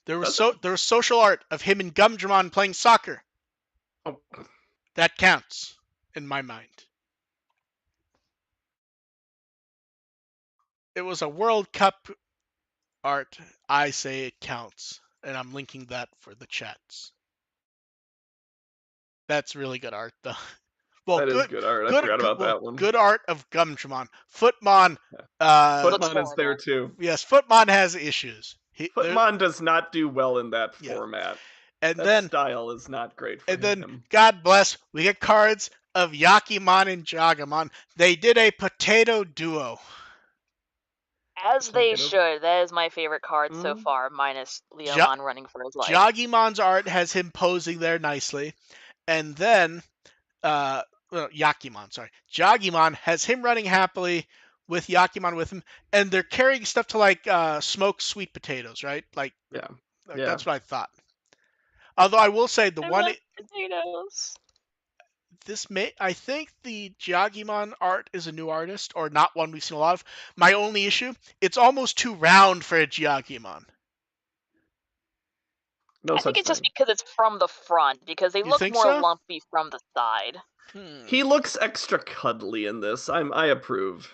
There was Does it? there was social art of him and Gumdramon playing soccer. Oh, That counts in my mind. It was a World Cup art. I say it counts, and I'm linking that for the chats. That's really good art, though. Well, that is good art. I forgot about that one. good art of Gumdramon. Footmon, Yeah. Looks Footmon is there horrible. too. yes, Footmon has issues. Footmon does not do well in that Yeah. format. And That style is not great for then, him. God bless, we get cards of Yakimon and Jagamon. They did a potato duo. As they Potato. should. That is my favorite card so Mm. far, minus Ja- Leomon running for his life. Jagimon's art has him posing there nicely, and then Yakimon, sorry, Jagimon has him running happily with Yakimon with him, and they're carrying stuff to like smoke sweet potatoes, right? Like, Yeah. like Yeah. that's what I thought. Although I will say the I one love potatoes. I think the Jagimon art is a new artist, or not one we've seen a lot of. My only issue, it's almost too round for a Jagimon. No I think such it's just thing. because it's from the front, because they You look think more so? lumpy from the side. He looks extra cuddly in this. I approve.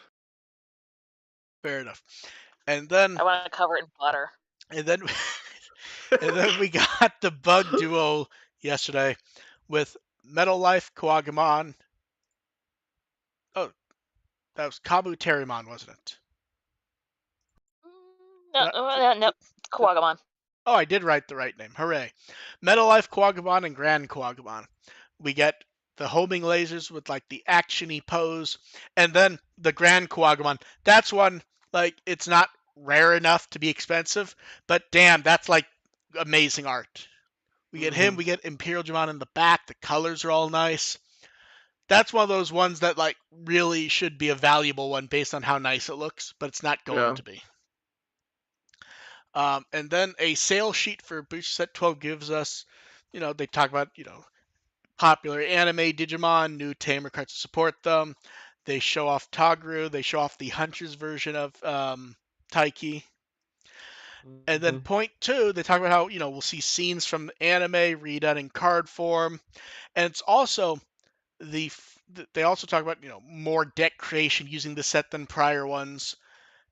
Fair enough. And then I want to cover it in butter. and then and then we got the bug duo yesterday with Metal Life Koagumon. Oh, that was Kabuterimon, wasn't it? No, no, Did- Kuwagamon. oh, I did write the right name. Hooray. Metal Life Koagumon and Grand Koagumon. We get the homing lasers with like the actiony pose, and then the Grand Koagumon. That's one like it's not rare enough to be expensive, but damn, that's like amazing art. We get him, we get Imperial Jamon in the back. The colors are all nice. That's one of those ones that like really should be a valuable one based on how nice it looks, but it's not going Yeah. to be. And then a sales sheet for Booster Set 12 gives us, they talk about, popular anime Digimon, new Tamer cards to support them. They show off Togru. They show off the Hunter's version of Taiki. And then point two, they talk about how, we'll see scenes from anime redone in card form. And it's also they also talk about, more deck creation using the set than prior ones.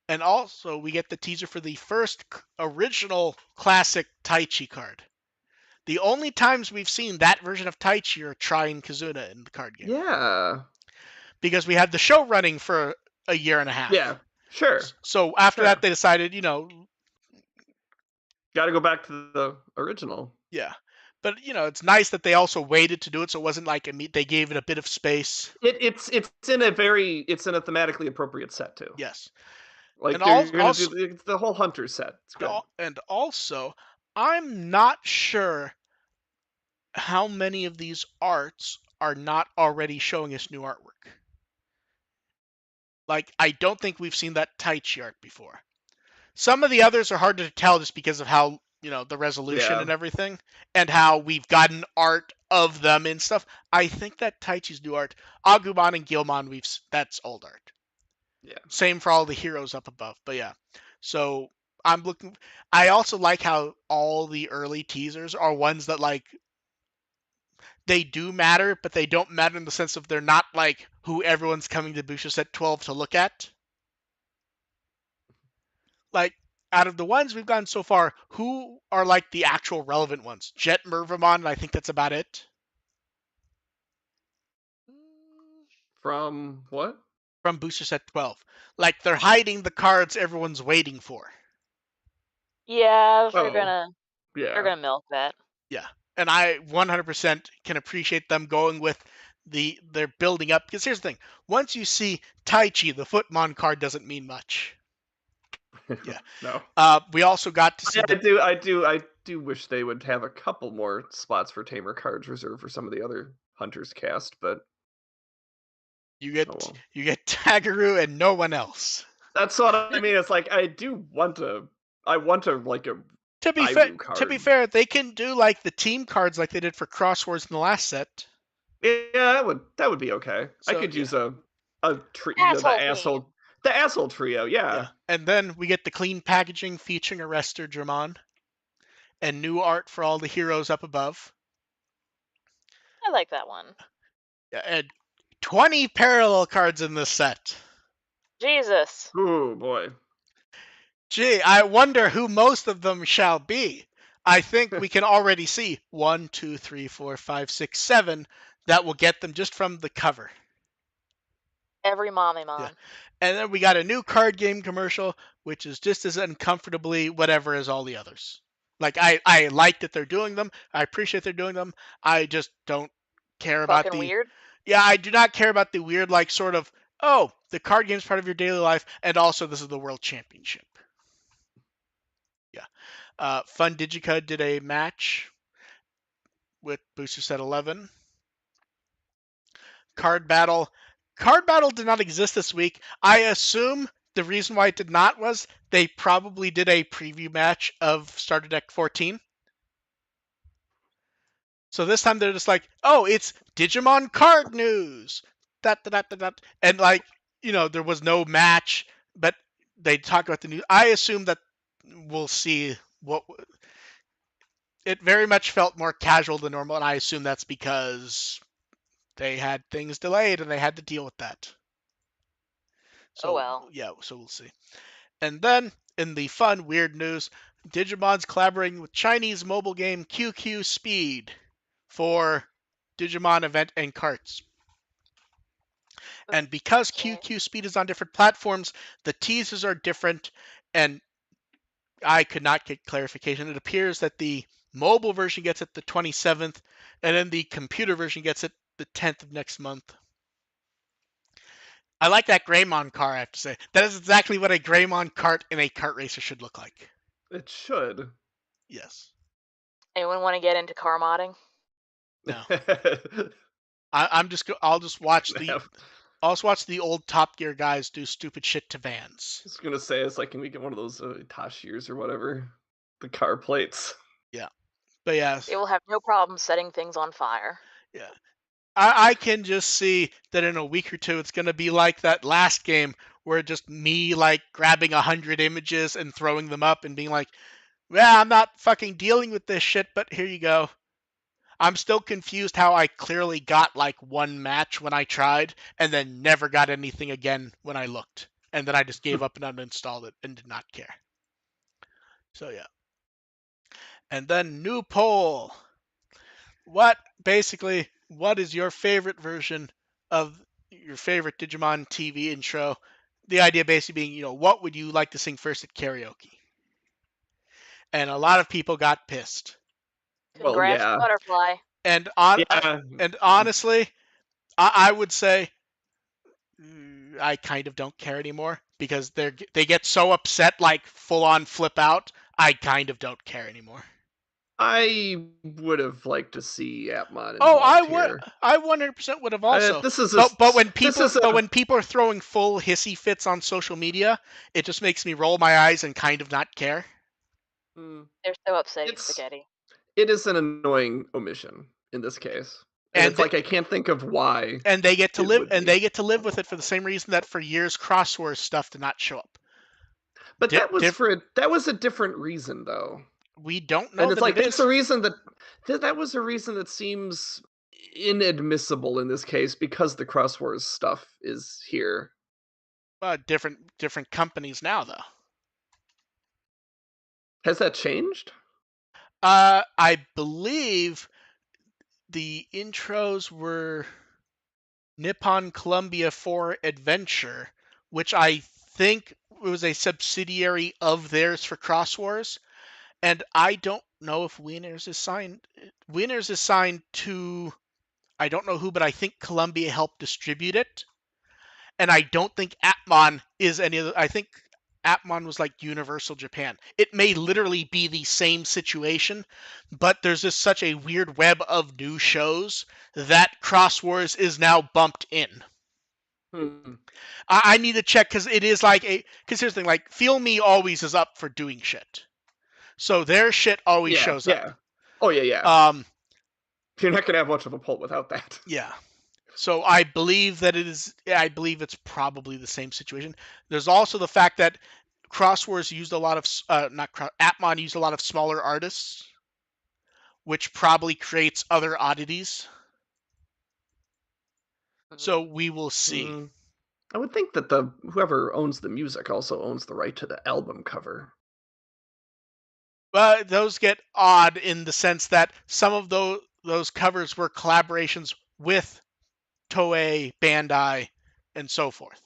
And also we get the teaser for the first original classic Taichi card. The only times we've seen that version of Taichi are Tri and Kazuna in the card game. Yeah. Because we had the show running for a year and a half. Yeah. Sure. So after that, they decided, got to go back to the original. Yeah. But, it's nice that they also waited to do it, so it wasn't like they gave it a bit of space. It's in a thematically appropriate set, too. Yes. Like, And you're going to do the whole Hunter set. It's good. And also, I'm not sure how many of these arts are not already showing us new artwork. Like, I don't think we've seen that Taichi art before. Some of the others are harder to tell just because of how, the resolution Yeah. and everything, and how we've gotten art of them and stuff. I think that Taichi's new art, Agumon and Gilmon, that's old art. Yeah. Same for all the heroes up above. But yeah, so I'm looking. I also like how all the early teasers are ones that like they do matter, but they don't matter in the sense of they're not like who everyone's coming to Busha Set 12 to look at. Like, out of the ones we've gotten so far, who are like the actual relevant ones? Jet Mervamon, and I think that's about it. From what? From Booster Set 12. Like, they're hiding the cards everyone's waiting for. Yeah, Oh, they're yeah. gonna milk that. Yeah. And I 100% can appreciate them going with they're building up. Because here's the thing. Once you see Taichi, the Footmon card doesn't mean much. Yeah. No. We also got to see I do wish they would have a couple more spots for tamer cards reserved for some of the other hunters cast, but you oh get well. you get Tagaru and no one else. That's what I mean. It's like I want like a To be fair, Iru to be card. fair, they can do like the team cards like they did for Crosswords in the last set. Yeah, that would be okay. I So could yeah, use a Asshole team. the asshole trio. yeah. Yeah. And then we get the clean packaging featuring Arrestor Dramon and new art for all the heroes up above. I like that one. Yeah, and 20 parallel cards in this set. Jesus. Oh boy. Gee, I wonder who most of them shall be. I think we can already see 1, 2, 3, 4, 5, 6, 7 that will get them just from the cover. Every mommy Yeah. mon. And then we got a new card game commercial, which is just as uncomfortably whatever as all the others. Like, I like that they're doing them. I appreciate they're doing them. I just don't care about Fucking the. weird. Yeah, I do not care about the weird, like, sort of, oh, the card game's part of your daily life, and also this is the World Championship. Yeah. Fun Digica did a match with Booster Set 11. Card Battle. Card Battle did not exist this week. I assume the reason why it did not was they probably did a preview match of Starter Deck 14. So this time they're just like, oh, it's Digimon card news. That. And like, there was no match, but they talk about the news. I assume that we'll see what it very much felt more casual than normal, and I assume that's because they had things delayed and they had to deal with that. Oh So well. yeah, so we'll see. And then in the fun weird news, Digimon's collaborating with Chinese mobile game QQ Speed for Digimon event and carts. And because Okay. QQ Speed is on different platforms, the teasers are different, and I could not get clarification. It appears that the mobile version gets it the 27th, and then the computer version gets it the 10th of next month. I like that Greymon car, I have to say. That is exactly what a Greymon cart in a kart racer should look like. It should. Yes. Anyone want to get into car modding? No. I'll just watch Have- the old Top Gear guys do stupid shit to vans. I was gonna say, it's like, can we get one of those Tashirs or whatever? The car plates. Yeah. But yes. They will have no problem setting things on fire. Yeah. I can just see that in a week or two it's gonna be like that last game where just me like grabbing 100 images and throwing them up and being like, well, I'm not fucking dealing with this shit, but here you go. I'm still confused how I clearly got like one match when I tried and then never got anything again when I looked. And then I just gave up and uninstalled it and did not care. So yeah. And then new poll. What is your favorite version of your favorite Digimon TV intro? The idea basically being, what would you like to sing first at karaoke? And a lot of people got pissed. Well, Congrats, yeah. butterfly. And Yeah. honestly, I would say I kind of don't care anymore because they get so upset, like full on flip out. I kind of don't care anymore. I would have liked to see Atmon Oh, involved here. I 100% would have also. This is a But when this is a people are throwing full hissy fits on social media, it just makes me roll my eyes and kind of not care. mm, They're so upsetting it's spaghetti. it is an annoying omission in this case, and And it's like I can't think of why they get to it live would be. with it for the same reason that for years Crossword stuff did not show up. But Di- diff- that was a different reason though. we don't know And it's that like it that's is. a reason that was a reason that seems inadmissible in this case because the Crosswords stuff is here. Different companies now though. Has that changed? I believe the intros were Nippon Columbia for Adventure, which I think was a subsidiary of theirs for Cross Wars. And I don't know if Winners is signed. Winners is signed to, I don't know who, but I think Columbia helped distribute it. And I don't think Atmon is any of the, I think Atmon was like Universal Japan. It may literally be the same situation, but there's just such a weird web of new shows that Cross Wars is now bumped in. Hmm. I need to check because it is like because here's the thing, like Feel Me always is up for doing shit. So their shit always Yeah, shows up. yeah. Oh yeah, yeah. Um, You're not gonna have much of a pull without that. yeah. So I believe that it is. I believe it's probably the same situation. There's also the fact that Crosswords used a lot of not Atmon used a lot of smaller artists, which probably creates other oddities. So we will see. Mm. I would think that the whoever owns the music also owns the right to the album cover. But those get odd in the sense that some of those covers were collaborations with Toei, Bandai, and so forth.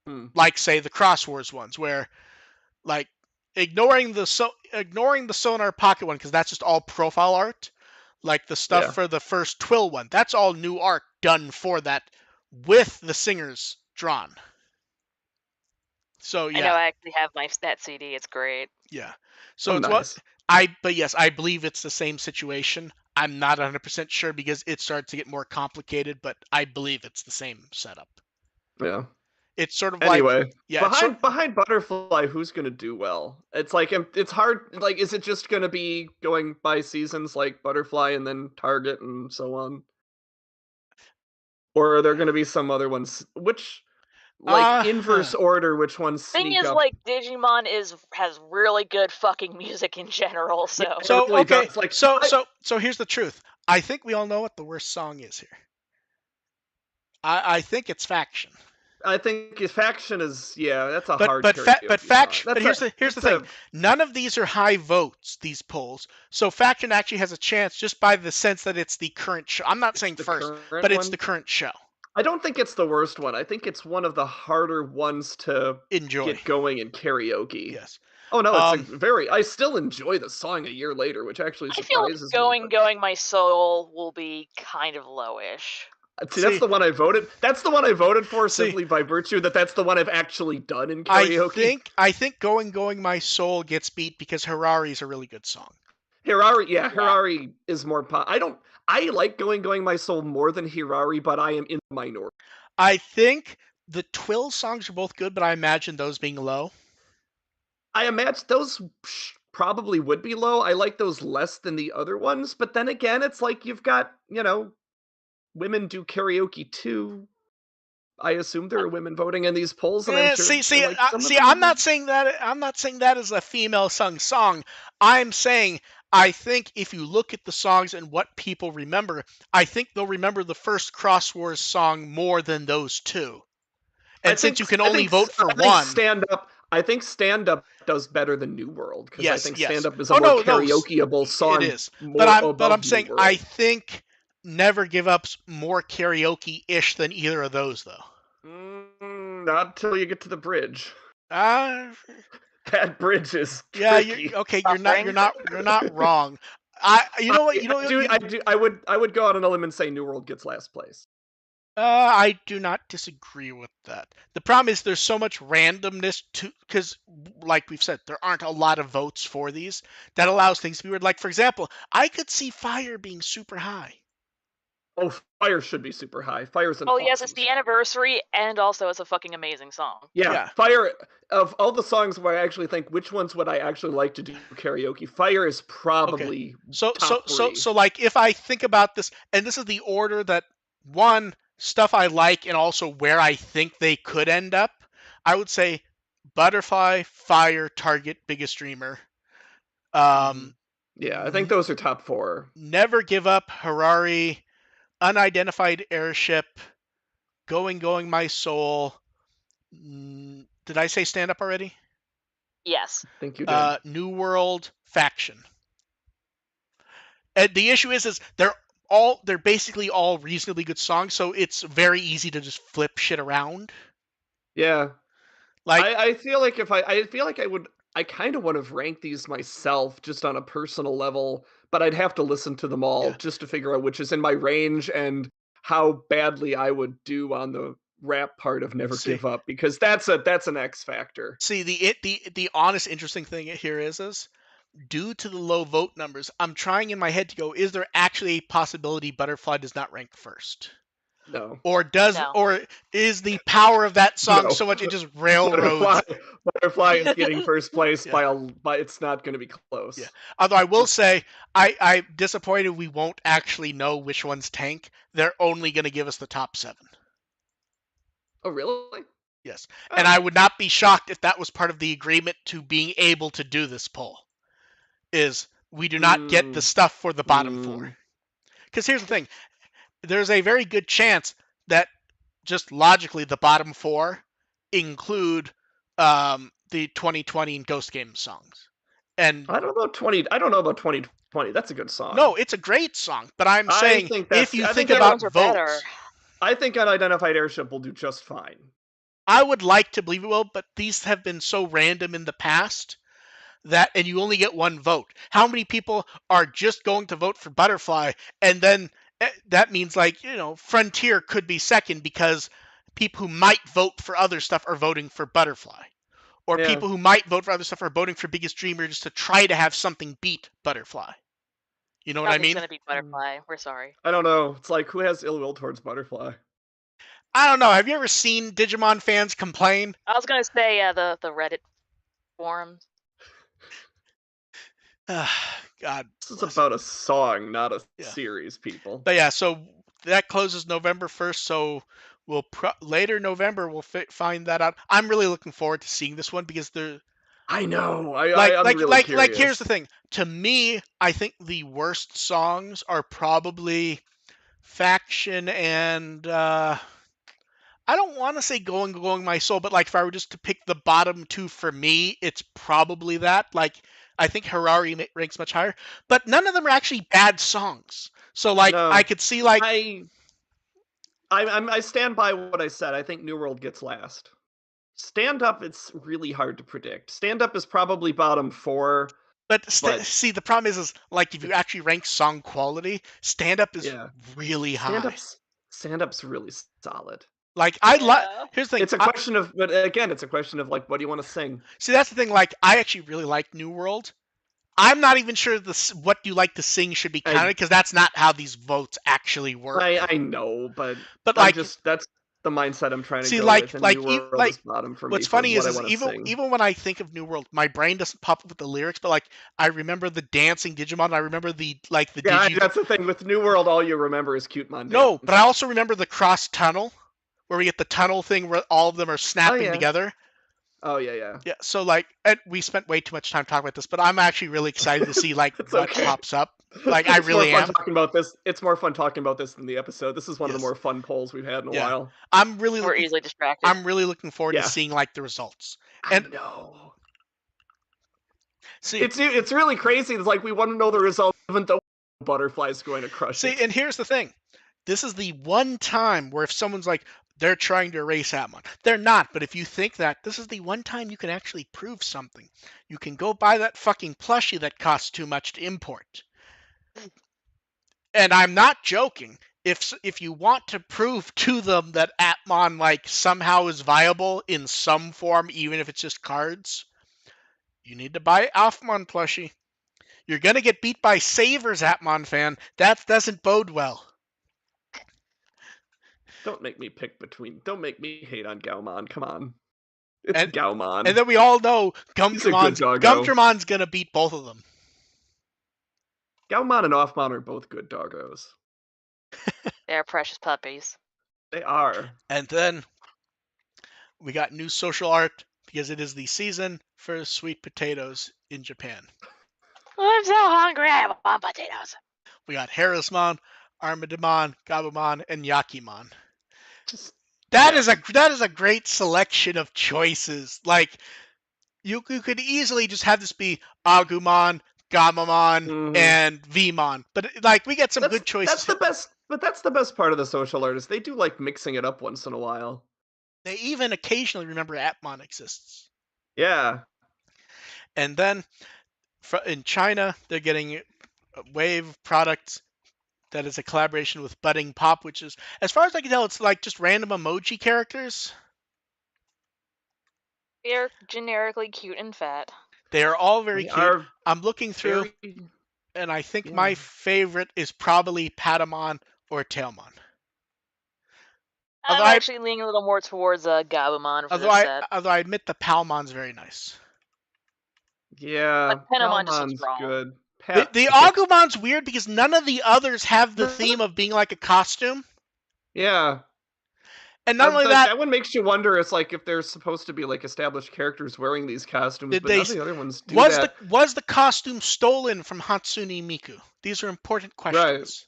Hmm. Like say the Crosswords ones, where like ignoring the Sonar Pocket one because that's just all profile art. Like the stuff Yeah. for the first Twill one, that's all new art done for that with the singers drawn. So I know yeah, I actually have that CD. It's great. yeah. Oh, So it's what nice. but yes, I believe it's the same situation. I'm not 100% sure because it started to get more complicated, but I believe it's the same setup. Yeah. It's sort of like, Anyway, yeah, it's behind Butterfly, who's gonna do well? It's like it's hard. Like, is it just gonna be going by seasons like Butterfly and then Target and so on, or are there gonna be some other ones? Which like uh, inverse order? Which ones Thing sneak is, up? like Digimon has really good fucking music in general. Yeah, So it so really okay, does. Like so so here's the truth. I think we all know what the worst song is here. I think it's Faction. I think his Faction is that's a But hard but karaoke song. faction. But here's the That's thing. a None of these are high votes. These polls. So faction actually has a chance just by the sense that it's the current show. I'm not it's saying the first, current but it's the one. current show. I don't think it's the worst one. I think it's one of the harder ones to Enjoy. get going in karaoke. Yes. Oh no, it's a Um. very. I still enjoy the song a year later, which actually I feel like surprises me. But Going My Soul will be kind of lowish. see, that's See. the one I voted. That's the one I voted for See. simply by virtue that that's the one I've actually done in I karaoke. think Going My Soul gets beat because Harari is a really good song. Hirari, yeah, Yeah. Hirari is more. I don't. I like Going My Soul more than Hirari, but I am in the minority. I think the Twill songs are both good, but I imagine those being low. I imagine those probably would be low. I like those less than the other ones, but then again, it's like you've got women do karaoke too. I assume there are women voting in these polls, and I'm sure like some of them. I'm not saying that. I'm not saying that is a female sung song. I'm saying I think if you look at the songs and what people remember, I think they'll remember the first Cross Wars song more than those two. And since you can only vote for I think one, stand up. I think stand up does better than New World because I think stand yes. up is a Oh more no, no, karaokeable it song, is. more But I'm above New saying I World. think Never Give Up's more karaoke-ish than either of those, though. Not until you get to the bridge. Uh, That bridge is yeah, tricky. you're not wrong. You know what? You know I would go out on a limb and say New World gets last place. I do not disagree with that. The problem is there's so much randomness to, because, like we've said, there aren't a lot of votes for these. That allows things to be weird. Like, for example, I could see Fire being super high. Oh, Fire should be super high. Fire's an Oh yes, it's awesome the song. anniversary, and also it's a fucking amazing song. Yeah, Yeah. Fire, of all the songs where I actually think which ones would I actually like to do karaoke, Fire is Okay. probably top three. So, like, if I think about this, and this is the order that, one, stuff I like, and also where I think they could end up, I would say Butterfly, Fire, Target, Biggest Dreamer. Yeah, I think those are top four. Never Give Up, Harari, Unidentified Airship, Going My Soul. Did I say Stand Up already? Yes. I think you did. New World, Faction. And the issue is they're basically all reasonably good songs, so it's very easy to just flip shit around. Yeah. Like, I feel like I feel like I kind of would have ranked these myself just on a personal level, but I'd have to listen to them all yeah. just to figure out which is in my range and how badly I would do on the rap part of Never See, Give Up, because that's an X factor. see the honest interesting thing here is due to the low vote numbers, I'm trying in my head to go, is there actually a possibility Butterfly does not rank first? No. No. Or is the power of that song No. so much it just railroads? Butterfly is getting first place Yeah. by it's not going to be close. Yeah. Although I will say, I'm disappointed we won't actually know which ones tank. They're only going to give us the top 7. Oh, really? Yes. Oh. And I would not be shocked if that was part of the agreement to being able to do this poll. Is we do not get the stuff for the bottom 4. Because here's the thing. There's a very good chance that just logically the bottom 4 include the 2020 Ghost Game songs. And I don't know about 2020. That's a good song. no, it's a great song, but I'm saying if you think about votes, better. I think Unidentified Airship will do just fine. I would like to believe it will, but these have been so random in the past that, and you only get one vote. How many people are just going to vote for Butterfly, and then that means, like, Frontier could be second because people who might vote for other stuff are voting for Butterfly, or Yeah. people who might vote for other stuff are voting for Biggest Dreamer just to try to have something beat Butterfly. You know what I Nothing's mean? gonna beat Butterfly. We're sorry. I don't know. It's like, who has ill will towards Butterfly? I don't know. Have you ever seen Digimon fans complain? I was gonna say the Reddit forums. God. This is about a song, not a Yeah. series, people. But yeah, so that closes November 1st, so we'll later November we'll find that out. I'm really looking forward to seeing this one because they're I know. I'm really curious. here's the thing. To me, I think the worst songs are probably Faction and I don't want to say going my soul, but like if I were just to pick the bottom 2 for me, it's probably that. Like I think Harari ranks much higher, but none of them are actually bad songs. So like No. I could see like I stand by what I said. I think New World gets last. Stand Up, it's really hard to predict. Stand Up is probably bottom 4. But see, the problem is like if you actually rank song quality, Stand Up is really high. Stand Up's really solid. Like here's the thing. It's a question of, but again, it's a question of like, what do you want to sing? See, that's the thing. Like, I actually really like New World. I'm not even sure what you like to sing should be counted because that's not how these votes actually work. I know, but like that's the mindset I'm trying to see, go like, with. Like, New World is bottom for what's me funny for what is I even when I think of New World, my brain doesn't pop up with the lyrics, but like I remember the dancing Digimon. I remember the that's the thing with New World. All you remember is Cutemon. No, but I also remember the cross tunnel, where we get the tunnel thing where all of them are snapping together. Oh yeah. Yeah. So like, and we spent way too much time talking about this, but I'm actually really excited to see like what pops up. Like I really am. Talking about this. It's more fun talking about this than the episode. This is one of the more fun polls we've had in a while. We're easily distracted. I'm really looking forward to seeing like the results. And no. See, it's really crazy. It's like we want to know the result, even though Butterfly's going to crush it. See, and here's the thing. This is the one time where if someone's like, they're trying to erase Atmon. They're not, but if you think that, this is the one time you can actually prove something. You can go buy that fucking plushie that costs too much to import. And I'm not joking. if you want to prove to them that Atmon like somehow is viable in some form, even if it's just cards, you need to buy Alphamon plushie. You're gonna get beat by Savers, Atmon fan. That doesn't bode well. Don't make me pick between. Don't make me hate on Gaomon. Come on, it's And Gaomon. and then we all know He's a good doggo. Gumdramon's gonna beat both of them. Gaomon and Offmon are both good doggos. They're precious puppies. They are. And then we got new social art because it is the season for sweet potatoes in Japan. I'm so hungry. I want potatoes. We got Harrismon, Armadimon, Gabumon, and Yakimon. Just That is a great selection of choices. Like you could easily just have this be Agumon, Gamamon, and Vmon. But like we get some good choices. That's the best. But that's the best part of the social artists. They do like mixing it up once in a while. They even occasionally remember Atmon exists. Yeah. And then in China, they're getting a wave of products that is a collaboration with Budding Pop, which is, as far as I can tell, it's like just random emoji characters. They're generically cute and fat. They are all very cute. I'm looking through, and I think my favorite is probably Patamon or Tailmon. I'm actually leaning a little more towards Gabumon for this set. Although I admit the Palmon's very nice. Yeah, but Patamon just looks good. The Agumon's weird because none of the others have the theme of being like a costume. Yeah. And not only that one makes you wonder. It's like if there's supposed to be like established characters wearing these costumes, but none of the other ones do that. Was the costume stolen from Hatsune Miku? These are important questions. Right.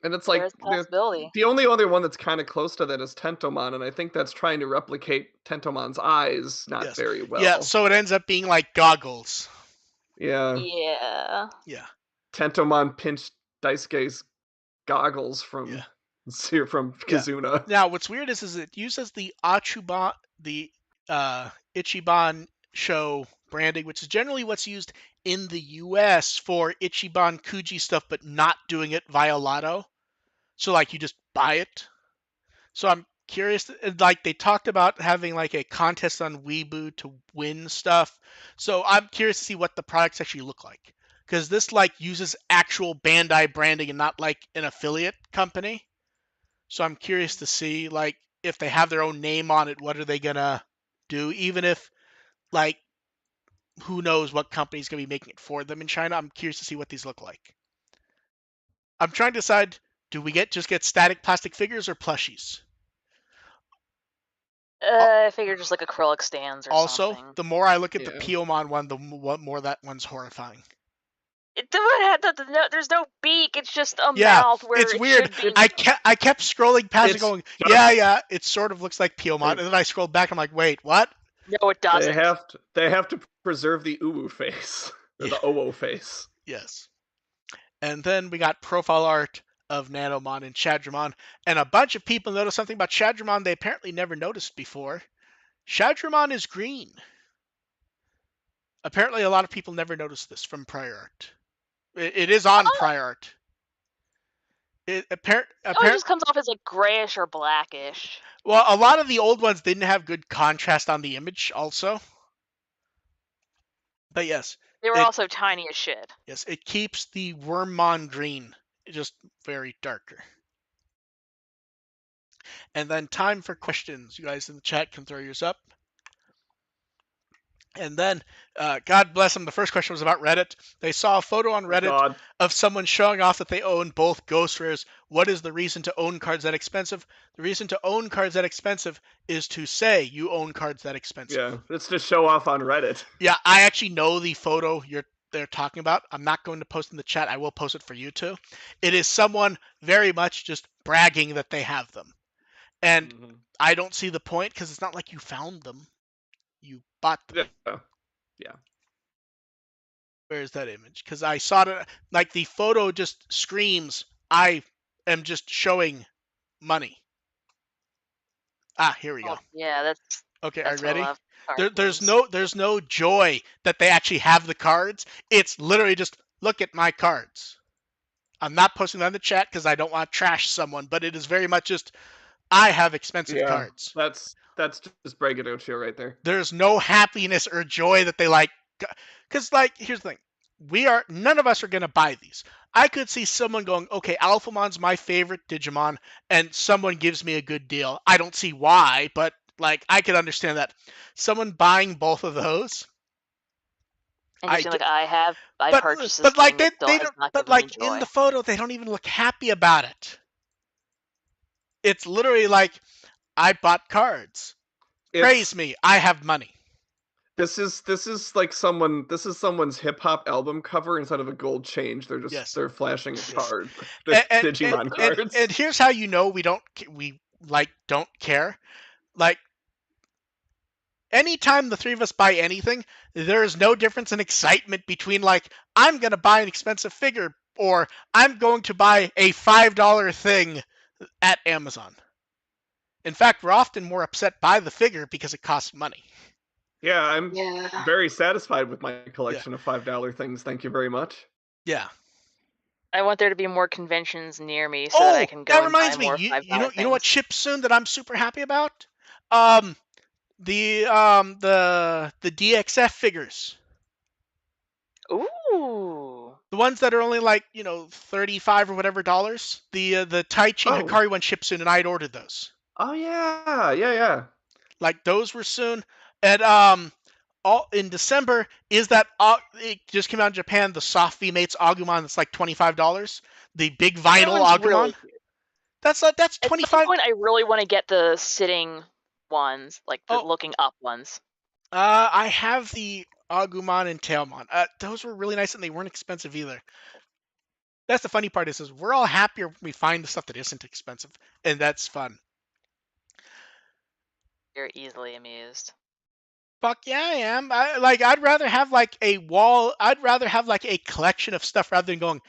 And it's like the only other one that's kind of close to that is Tentomon, and I think that's trying to replicate Tentomon's eyes not very well. Yeah, so it ends up being like goggles. Yeah. Yeah. Yeah. Tentomon pinched Daisuke's goggles from Kizuna. Yeah. Now, what's weird is it uses the Ichiban show branding, which is generally what's used in the US for Ichiban Kuji stuff, but not doing it via Lotto. So, like, you just buy it. So I'm curious, like, they talked about having, like, a contest on Weibo to win stuff. So I'm curious to see what the products actually look like. Because this, like, uses actual Bandai branding and not, like, an affiliate company. So I'm curious to see, like, if they have their own name on it, what are they going to do? Even if, like, who knows what company's going to be making it for them in China. I'm curious to see what these look like. I'm trying to decide, do we just get static plastic figures or plushies? I figure just like acrylic stands or something. Also, the more I look at the Piomon one, the more that one's horrifying. There's no beak. It's just a mouth where it's weird. I kept scrolling past it going, it sort of looks like Piomon. And then I scrolled back, I'm like, wait, what? No, it doesn't. They have to preserve the Uwu face. Or the Owo face. Yes. And then we got profile art of Nanomon and Shadramon. And a bunch of people noticed something about Shadramon they apparently never noticed before. Shadramon is green. Apparently a lot of people never noticed this from prior art. It is on prior art. It just comes off as like grayish or blackish. Well, a lot of the old ones didn't have good contrast on the image also. But yes. They were also tiny as shit. Yes, it keeps the Wormmon green, just very darker. And then time for questions. You guys in the chat can throw yours up. And then, God bless them, the first question was about Reddit. They saw a photo on Reddit of someone showing off that they own both Ghost Rares. What is the reason to own cards that expensive? The reason to own cards that expensive is to say you own cards that expensive. Yeah, it's to show off on Reddit. Yeah, I actually know the photo they're talking about. I'm not going to post in the chat. I will post it for you two. It is someone very much just bragging that they have them. And I don't see the point because it's not like you found them. You bought them. Yeah. Where's that image? Because I saw it, like the photo just screams, I am just showing money. Here we go. Yeah, that's okay. Are you ready? There's no joy that they actually have the cards. It's literally just look at my cards. I'm not posting that in the chat because I don't want to trash someone, but it is very much just I have expensive Yeah, cards. that's just braggadocio right there. There's no happiness or joy that they like, because like here's the thing, none of us are gonna buy these. I could see someone going, okay, Alphamon's my favorite Digimon, and someone gives me a good deal. I don't see why, but like I could understand that. Someone buying both of those, And I just d- like I but purchased this but like thing, it still they has don't, not but given me like in the joy. photo they don't even look happy about it. It's literally like I bought cards. Praise It's me, I have money. this is like someone's hip hop album cover instead of a gold change. Yes, They're flashing a yes. card, the and and, Digimon and, cards. and here's how you know we like don't care. Like anytime the three of us buy anything, there is no difference in excitement between like I'm gonna buy an expensive figure or I'm going to buy a $5 thing at Amazon. In fact, we're often more upset by the figure because it costs money. Yeah, I'm Yeah. very satisfied with my Yeah, collection of $5 things. Thank you very much. yeah. I want there to be more conventions near me so that I Oh, can go that and buy reminds me. more You you $5 know you know what things. ships soon that I'm super happy about? Um, the DXF figures. Ooh. The ones that are only like, 35 or whatever dollars. The Tai Chi Oh, Hikari one ships soon and I had ordered those. oh yeah, yeah, yeah. Like those were soon. And all in December is that it just came out in Japan, the Soft V Mates Agumon that's like $25. The big That vinyl one's really Agumon. cute. That's At some 25. point, I really want to get the sitting ones, like the Oh, looking up ones. I have the Agumon and Tailmon. Those were really nice and they weren't expensive either. That's the funny part is we're all happier when we find the stuff that isn't expensive, and that's fun. You're easily amused. Fuck yeah, I am. I'd rather have like a wall. I'd rather have like a collection of stuff rather than going,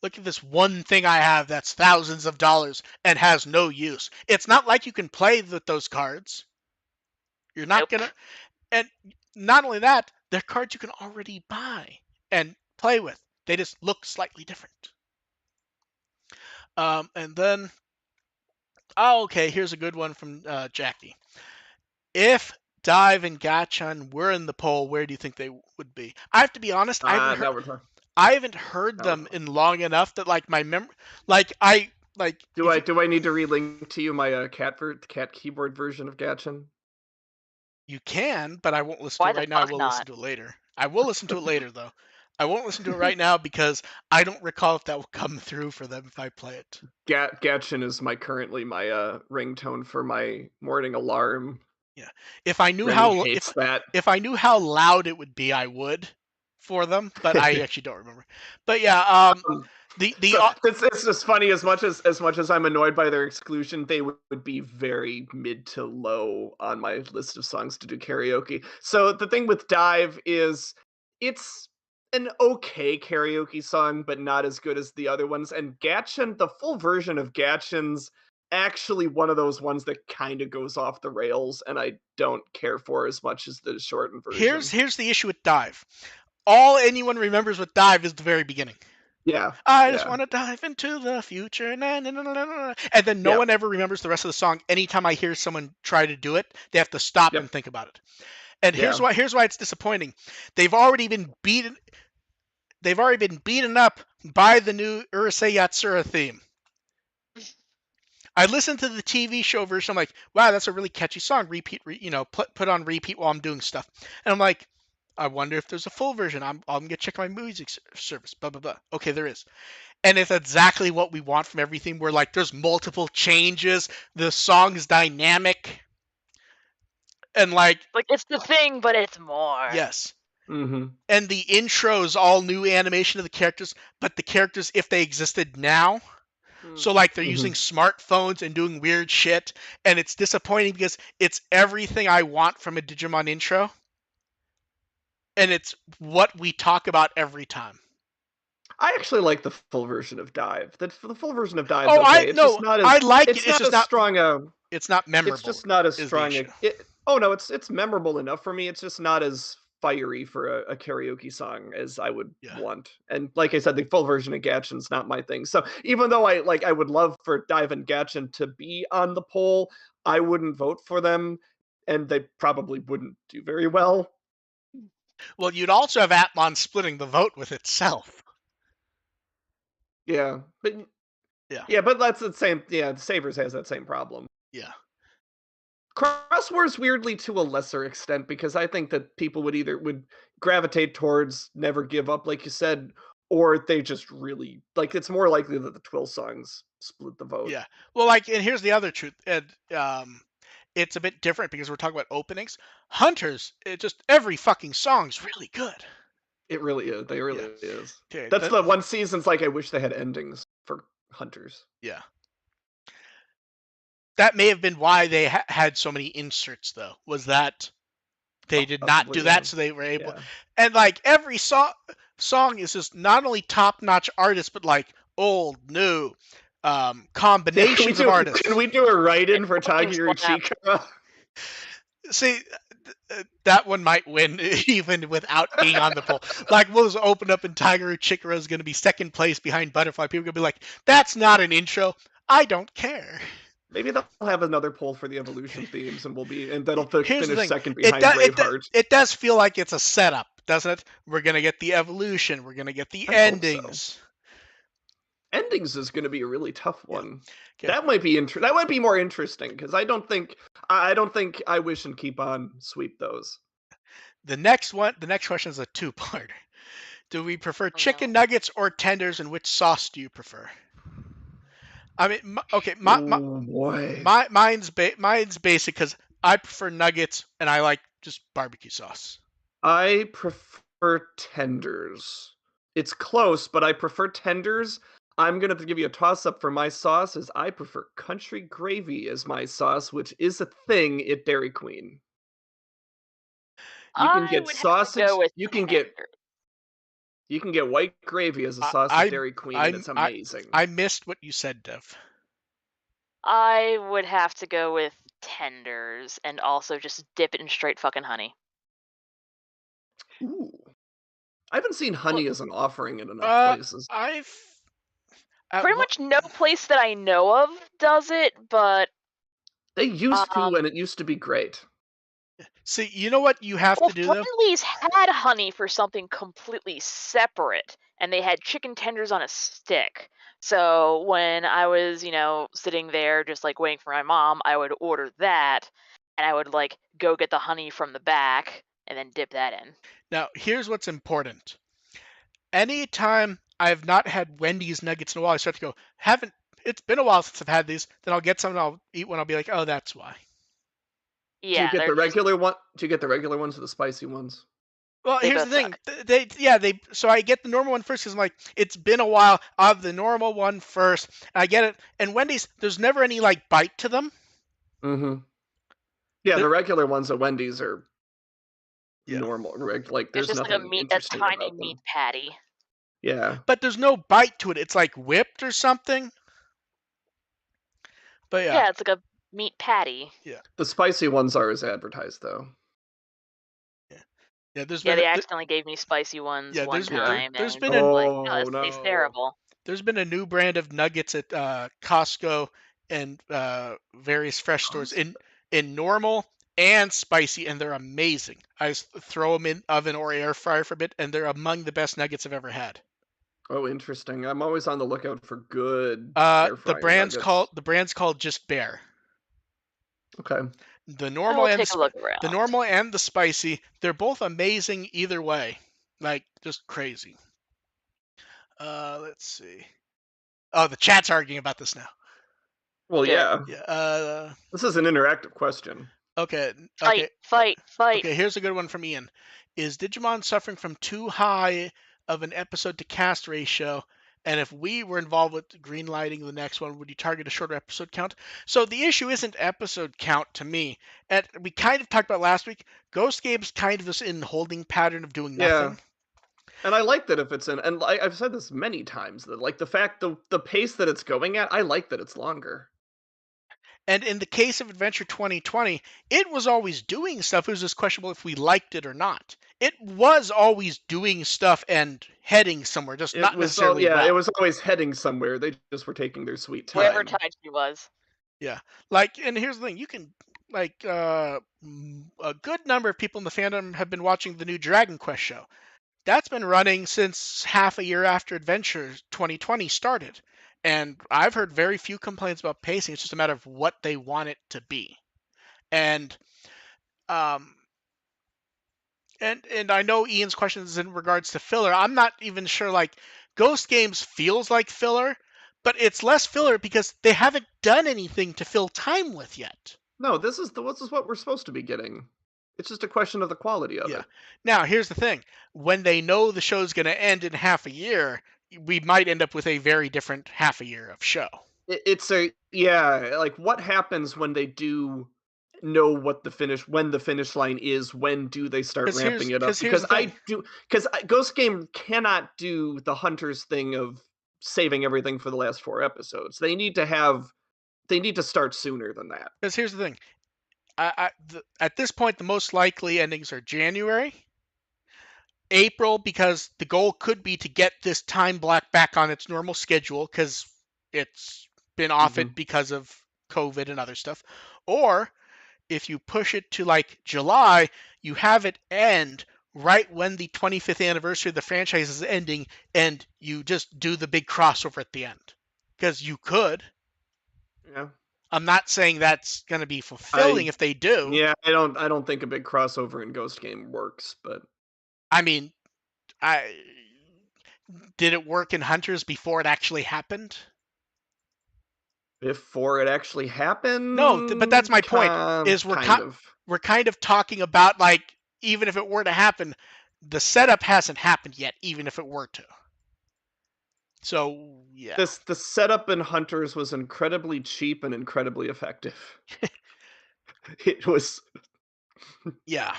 look at this one thing I have that's thousands of dollars and has no use. It's not like you can play with those cards. You're not Nope. gonna. And not only that, they're cards you can already buy and play with. They just look slightly different. And then, oh, okay, here's a good one from Jackie. If Dive and Gachun were in the poll, where do you think they would be? I have to be honest, Now we're talking. I haven't heard Now we're them talking. in long enough that like my like I like Do if I you, do I need to relink to you my cat keyboard version of Gatchin? you can, but I won't listen to Why it the right now. I fuck will listen not? to it later. I will listen to it later though. I won't listen to it right now because I don't recall if that will come through for them if I play it. Gatchin is currently my ringtone for my morning alarm. Yeah. If I knew Rennie how hates that. if I knew how loud it would be, I would for them, but I actually don't remember. But yeah, the So it's just funny as much as I'm annoyed by their exclusion, they would be very mid to low on my list of songs to do karaoke. So the thing with Dive is it's an okay karaoke song, but not as good as the other ones. And Gatchin, the full version of Gatchin's actually one of those ones that kind of goes off the rails and I don't care for as much as the shortened version. here's the issue with Dive. All anyone remembers with Dive is the very beginning. Yeah. I just Yeah. want to dive into the future, na, na, na, na, na, na. And then no Yep. one ever remembers the rest of the song. Anytime I hear someone try to do it, they have to stop Yep. and think about it. And Yeah. here's why it's disappointing. They've already been beaten. They've already been beaten up by the new Urusei Yatsura theme. I listened to the TV show version. I'm like, wow, that's a really catchy song. Put on repeat while I'm doing stuff. And I'm like, I wonder if there's a full version. I'm gonna check my music service. Blah blah blah. Okay, there is. And it's exactly what we want from everything. Where like there's multiple changes. The song is dynamic. And like, Like it's the thing, but it's more. yes. Mm-hmm. And the intro is all new animation of the characters, but the characters if they existed now. So like they're using smartphones and doing weird shit, and it's disappointing because it's everything I want from a Digimon intro, and it's what we talk about every time. I actually like the full version of Dive. The full version of Dive's Oh, okay. It's just not as I like it. it's It's not just as not. strong It's not it's memorable. just not as Is the strong issue. oh no, it's memorable enough for me. It's just not as fiery for a karaoke song as I would Yeah. want. And like I said, the full version of Gatchin's not my thing. So even though I would love for Dive and Gatchin to be on the poll, I wouldn't vote for them, and they probably wouldn't do very well. Well, you'd also have Atmon splitting the vote with itself. Yeah, but Yeah. but that's the same. Yeah, Sabers has that same problem. Yeah. Cross Wars weirdly to a lesser extent, because I think that people would gravitate towards Never Give Up, like you said, or they just really like it's more likely that the Twill songs split the vote. Yeah. Well, like, and here's the other truth. And it's a bit different because we're talking about openings. Hunters, it just every fucking song's really good. It really is. They really Yeah. is. Okay. That's the one season's like I wish they had endings for Hunters. Yeah. That may have been why they had so many inserts, though. Was that they did not Possibly, do yeah. that, so they were able. Yeah. And like every song is just not only top-notch artists, but like old, new, combinations of artists. Can we do a write-in for Tagiru Slap. Chikara? See, that one might win even without being on the poll. Like, we'll just open up and Tigeru Chikara is going to be second place behind Butterfly. People are going to be like, that's not an intro. I don't care. Maybe they'll have another poll for the evolution themes, and that'll Here's the finish thing. second behind Braveheart. It does feel like it's a setup, doesn't it? We're going to get the evolution. We're going to get the endings. So. Endings is going to be a really tough one. Yeah. Okay. That might be more interesting, because I don't think I Wish and Keep On sweep those. The next question is a two-parter. Do we prefer chicken nuggets or tenders, and which sauce do you prefer? I mean, okay, mine's basic because I prefer nuggets and I like just barbecue sauce. I prefer tenders. It's close, but I prefer tenders. I'm going to give you a toss-up for my sauce, as I prefer country gravy as my sauce, which is a thing at Dairy Queen. You can get sausage. You can get white gravy as a sauce at Dairy Queen, and it's amazing. I missed what you said, Dev. I would have to go with tenders, and also just dip it in straight fucking honey. Ooh. I haven't seen honey as an offering in enough places. Pretty much no place that I know of does it, but they used to, and it used to be great. See, you know what you have to do, though? Friendly's had honey for something completely separate, and they had chicken tenders on a stick. So when I was, sitting there just like waiting for my mom, I would order that, and I would like go get the honey from the back and then dip that in. Now, here's what's important. Anytime I've not had Wendy's nuggets in a while, I start to go, it's been a while since I've had these. Then I'll get some and I'll eat one. I'll be like, oh, that's why. Yeah. Do you get the regular one? Do you get the regular ones or the spicy ones? Well, here's the thing. So I get the normal one first because I'm like, it's been a while. I'll have the normal one first. And I get it. And Wendy's, there's never any like bite to them. Mm-hmm. Yeah, the regular ones at Wendy's are normal. Like there's just nothing like a tiny meat patty. Yeah. But there's no bite to it. It's like whipped or something. But yeah, it's like a meat patty. Yeah. The spicy ones are as advertised, though. Yeah, they accidentally gave me spicy ones one time. There's been this tastes terrible. There's been a new brand of nuggets at Costco and various fresh stores in normal and spicy, and they're amazing. I just throw them in oven or air fryer for a bit, and they're among the best nuggets I've ever had. Oh, interesting. I'm always on the lookout for good air fryer nuggets. The brand's called Just Bear. Okay. The normal and the spicy, they're both amazing either way. Like, just crazy. Let's see. Oh, the chat's arguing about this now. Well, yeah. Yeah. This is an interactive question. Okay. Fight. Okay, here's a good one from Ian. Is Digimon suffering from too high of an episode to cast ratio? And if we were involved with greenlighting the next one, would you target a shorter episode count? So the issue isn't episode count to me. And we kind of talked about last week. Ghost Game's kind of this in holding pattern of doing nothing. And I like that if it's in, and I've said this many times, that like the pace that it's going at, I like that it's longer. And in the case of Adventure 2020, it was always doing stuff. It was just questionable if we liked it or not. it was always doing stuff and heading somewhere, just It not was all necessarily yeah, well. it was always heading somewhere. They just were taking their sweet Wherever time. Taichi was. Yeah. Like, and here's the thing, you can like a good number of people in the fandom have been watching the new Dragon Quest show. That's been running since half a year after Adventure 2020 started. And I've heard very few complaints about pacing. It's just a matter of what they want it to be. And um and I know Ian's question is in regards to filler. I'm not even sure like Ghost Games feels like filler, but it's less filler because they haven't done anything to fill time with yet. No, this is what we're supposed to be getting. It's just a question of the quality of Yeah. it. Now, here's the thing. When they know the show's going to end in half a year, we might end up with a very different half a year of show. It's a yeah, like what happens when they do know what the finish when the finish line is, when do they start ramping it up? Because here's Because the thing. Ghost Game cannot do the Hunters thing of saving everything for the last 4 episodes. They need to start sooner than that. Because here's the thing. At this point, the most likely endings are January, April, because the goal could be to get this time block back on its normal schedule because it's been off Mhm. it because of COVID and other stuff, or if you push it to like July, you have it end right when the 25th anniversary of the franchise is ending, and you just do the big crossover at the end. Because you could. Yeah. I'm not saying that's going to be fulfilling I if they do. yeah, I don't think a big crossover in Ghost Game works, but I mean, I did it work in Hunters before it actually happened? before it actually No, but that's happened, my point. Is kind of. we're kind of talking about like even if it were to happen, the setup hasn't happened yet. Even if it were to, so yeah, The setup in Hunters was incredibly cheap and incredibly effective. It was yeah.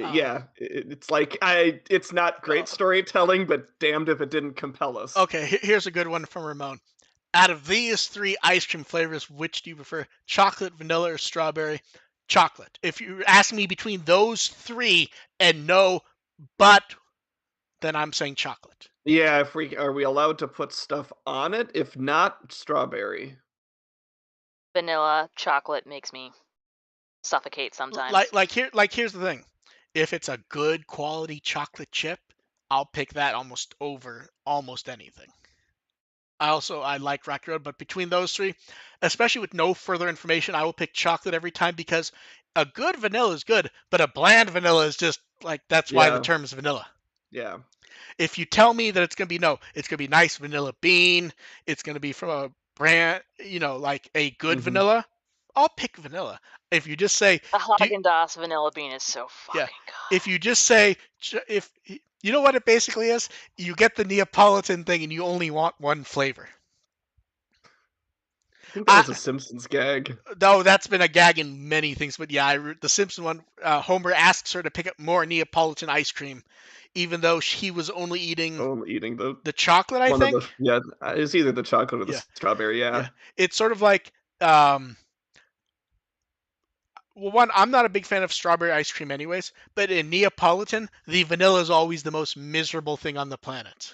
Um, yeah, it's like I it's not oh, great storytelling, but damned if it didn't compel us. okay, here's a good one from Ramon. Out of these three ice cream flavors, which do you prefer? Chocolate, vanilla, or strawberry? Chocolate. If you ask me between those three and no but, then I'm saying chocolate. Yeah, if we are we allowed to put stuff on it? If not, strawberry. Vanilla chocolate makes me suffocate sometimes. Here's the thing. If it's a good quality chocolate chip, I'll pick that almost over almost anything. I like Rocky Road, but between those three, especially with no further information, I will pick chocolate every time because a good vanilla is good, but a bland vanilla is just like that's why the Yeah, term is vanilla. yeah. If you tell me that it's gonna be no, it's gonna be nice vanilla bean, it's gonna be from a brand, like a good Mhm. vanilla, I'll pick vanilla. If you just say, The do Haagen Dazs vanilla bean is so yeah, fucking if good. you just say if you know what it basically is, you get the Neapolitan thing and you only want one flavor. I think that I was a Simpsons gag. Though that's been a gag in many things, but yeah, the Simpson one, Homer asks her to pick up more Neapolitan ice cream, even though he was only eating Oh, I'm eating the chocolate, I one of the think. yeah, it's either the chocolate or the Yeah, strawberry, yeah. yeah. It's sort of like, um, well, one, I'm not a big fan of strawberry ice cream, anyways, but in Neapolitan, the vanilla is always the most miserable thing on the planet.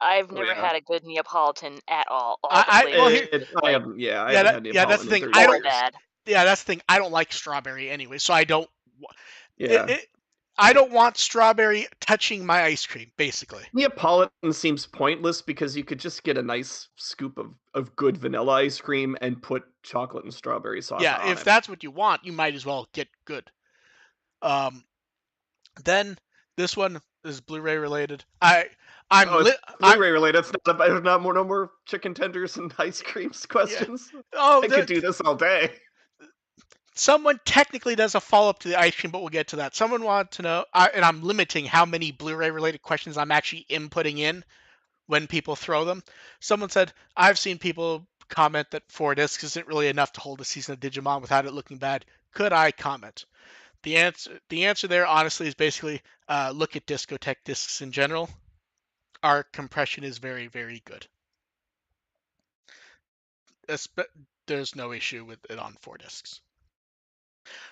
I've Oh, never yeah. had a good Neapolitan at all. All the Well, flavors, here, I like, haven't yeah, I yeah, haven't had yeah, that's Neapolitan the in thing. 30 I or don't, years. bad. yeah, that's the thing. I don't like strawberry anyway, so I don't. It, Yeah. it, I don't want strawberry touching my ice cream, basically. Neapolitan seems pointless because you could just get a nice scoop of good vanilla ice cream and put chocolate and strawberry sauce Yeah, on if it. that's what you want, you might as well get good. Um, then this one is Blu-ray related. Oh, it's I'm Blu-ray related. It's not about not more no more chicken tenders and ice creams yeah. questions. Oh, I could do this all day. someone technically does a follow-up to the ice cream, but we'll get to that. Someone wanted to know, and I'm limiting how many Blu-ray related questions I'm actually inputting in when people throw them. Someone said, I've seen people comment that 4 discs isn't really enough to hold a season of Digimon without it looking bad. Could I comment? The answer there, honestly, is basically look at discotheque discs in general. Our compression is very, very good. There's no issue with it on 4 discs.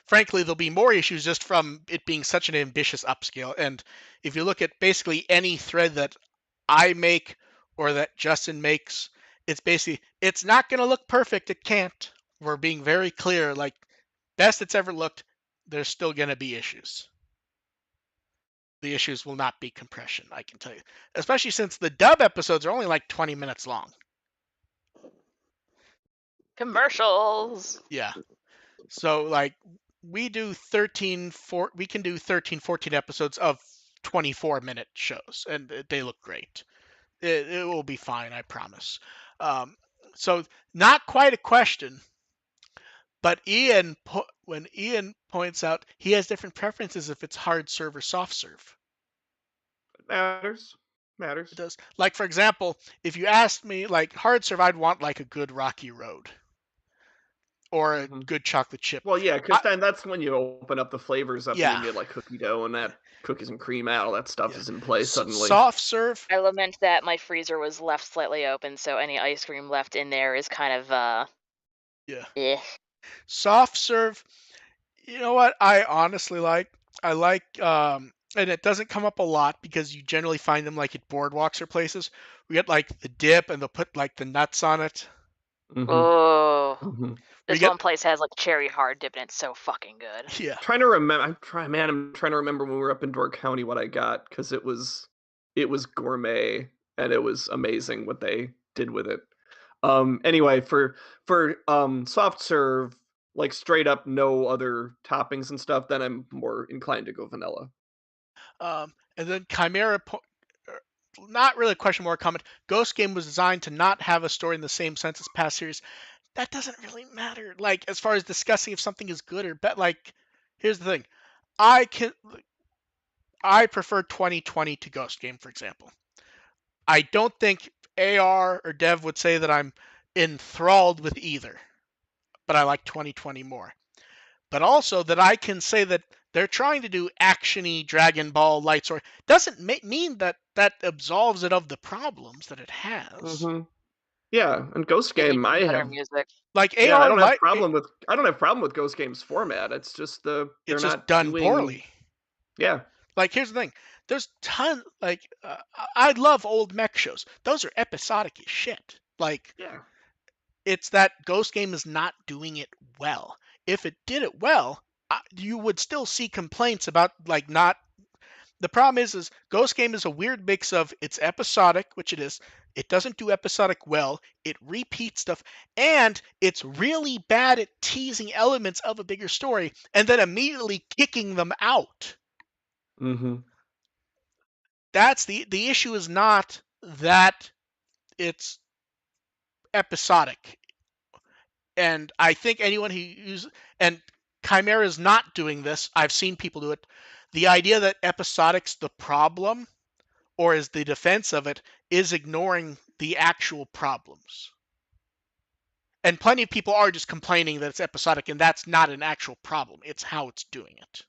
Frankly, there'll be more issues just from it being such an ambitious upscale. And if you look at basically any thread that I make or that Justin makes, it's not going to look perfect. It can't. We're being very clear. Like, best it's ever looked, there's still going to be issues. The issues will not be compression, I can tell you. Especially since the dub episodes are only like 20 minutes long. Commercials. Yeah. So like we can do 13, 14 episodes of 24-minute shows and they look great. It will be fine, I promise. Um, so not quite a question, but when Ian points out he has different preferences if it's hard serve or soft serve. Matters. It does. Like for example, if you asked me like hard serve, I'd want like a good rocky road or a good chocolate chip. Well, yeah, because then that's when you open up the flavors up and Yeah. you get like cookie dough and that cookies and cream, all that stuff is in play suddenly. Soft serve. I lament that my freezer was left slightly open, so any ice cream left in there is kind of Yeah. eh. Soft serve. You know what I honestly like? I like and it doesn't come up a lot because you generally find them like at boardwalks or places. We get like the dip and they'll put like the nuts on it. Oh, Mm-hmm. this get- one place has like cherry hard dip and it's so fucking good. Yeah. Trying to remember. I'm trying to remember when we were up in Door County what I got because it was gourmet and it was amazing what they did with it. Anyway, for soft serve, like straight up no other toppings and stuff, then I'm more inclined to go vanilla. And then Chimera, not really a question, more a comment. Ghost Game was designed to not have a story in the same sense as past series. That doesn't really matter. Like as far as discussing if something is good or bad. Like, here's the thing. I prefer 2020 to Ghost Game, for example. I don't think AR or Dev would say that I'm enthralled with either, but I like 2020 more. But also that I can say that they're trying to do actiony Dragon Ball light story doesn't mean that absolves it of the problems that it has. Yeah, and Ghost Give me Game, I better have music. Like yeah, I AR don't have light, problem with Ghost Game's format. It's just they're it's just not done doing poorly. yeah. Like here's the thing, there's I love old mech shows. Those are episodic as shit. Like Yeah. it's that Ghost Game is not doing it well. If it did it well, you would still see complaints about like not. The problem is Ghost Game is a weird mix of it's episodic, which it is. It doesn't do episodic well. It repeats stuff, and it's really bad at teasing elements of a bigger story and then immediately kicking them out. That's the issue. Is not that it's episodic. And I think anyone who uses and Chimera is not doing this. I've seen people do it. The idea that episodic's the problem or is the defense of it is ignoring the actual problems. And plenty of people are just complaining that it's episodic, and that's not an actual problem. It's how it's doing it.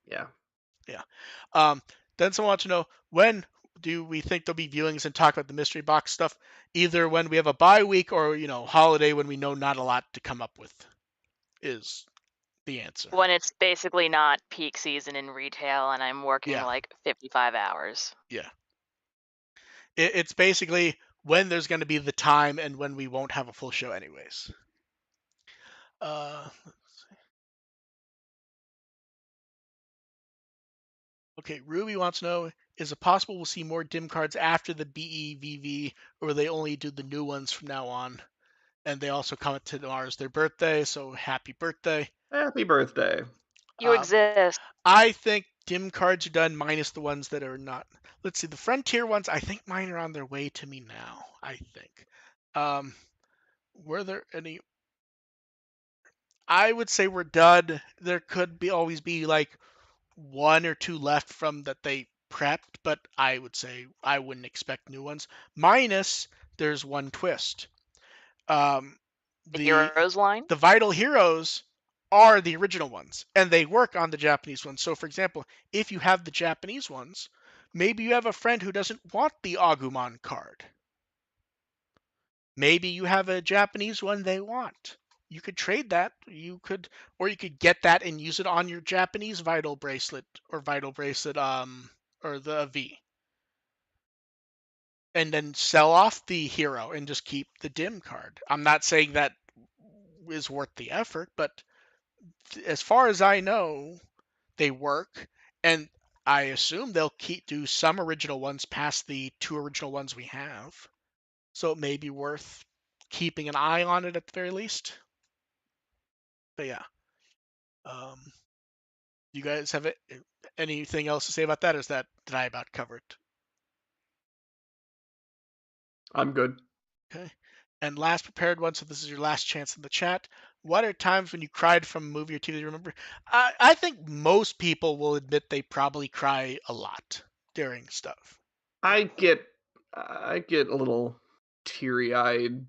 Yeah. Yeah. Then someone wants to know, when do we think there'll be viewings and talk about the mystery box stuff? Either when we have a bye week or, holiday when we know not a lot to come up with is the answer. When it's basically not peak season in retail and I'm working Yeah. like 55 hours. Yeah. It's basically when there's going to be the time and when we won't have a full show anyways. Let's see. Okay, Ruby wants to know, is it possible we'll see more dim cards after the BEVV, or will they only do the new ones from now on? And they also comment tomorrow's their birthday, so happy birthday. Happy birthday. You exist. I think dim cards are done minus the ones that are not. Let's see, the Frontier ones, I think mine are on their way to me now, I think. Were there any? I would say we're done. There could always be like one or two left from that they prepped, but I would say I wouldn't expect new ones. Minus there's one twist. The Heroes line? The Vital Heroes are the original ones, and they work on the Japanese ones. So, for example, if you have the Japanese ones, maybe you have a friend who doesn't want the Agumon card. Maybe you have a Japanese one they want. you could trade that. Or you could get that and use it on your Japanese vital bracelet, or the V, and then sell off the hero and just keep the dim card. I'm not saying that is worth the effort, but as far as I know, they work, and I assume they'll keep do some original ones past the two original ones we have. So it may be worth keeping an eye on it at the very least. But yeah, um, you guys have anything else to say about that? Or is that did I about cover it? I'm good. Okay. And last prepared one, so this is your last chance in the chat. What are times when you cried from a movie or TV that you remember? I think most people will admit they probably cry a lot during stuff. I get I get a little teary-eyed,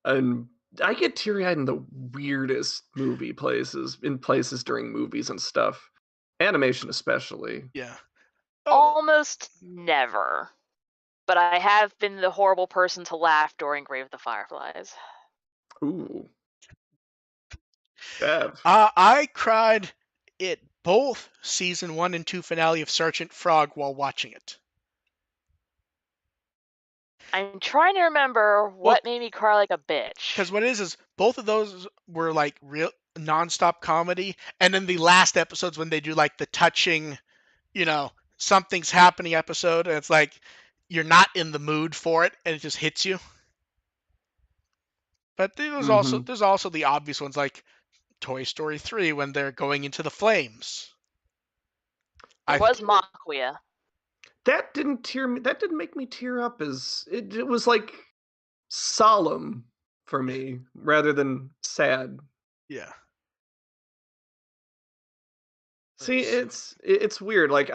and I get teary-eyed in the weirdest in places during movies and stuff. Animation especially. Yeah. Oh, Almost never. But I have been the horrible person to laugh during Grave of the Fireflies. Ooh. Bev. I cried at both season 1 and 2 finale of Sergeant Frog while watching it. I'm trying to remember Well, what made me cry like a bitch. because what it is both of those were like real nonstop comedy, and then the last episodes when they do like the touching, something's happening episode, and it's like you're not in the mood for it, and it just hits you. But Mm-hmm. there's also the obvious ones like Toy Story 3 when they're going into the flames. There I was Maquia. That didn't make me tear up. As it was like solemn for me rather than sad. Yeah. See, Let's see. it's weird. Like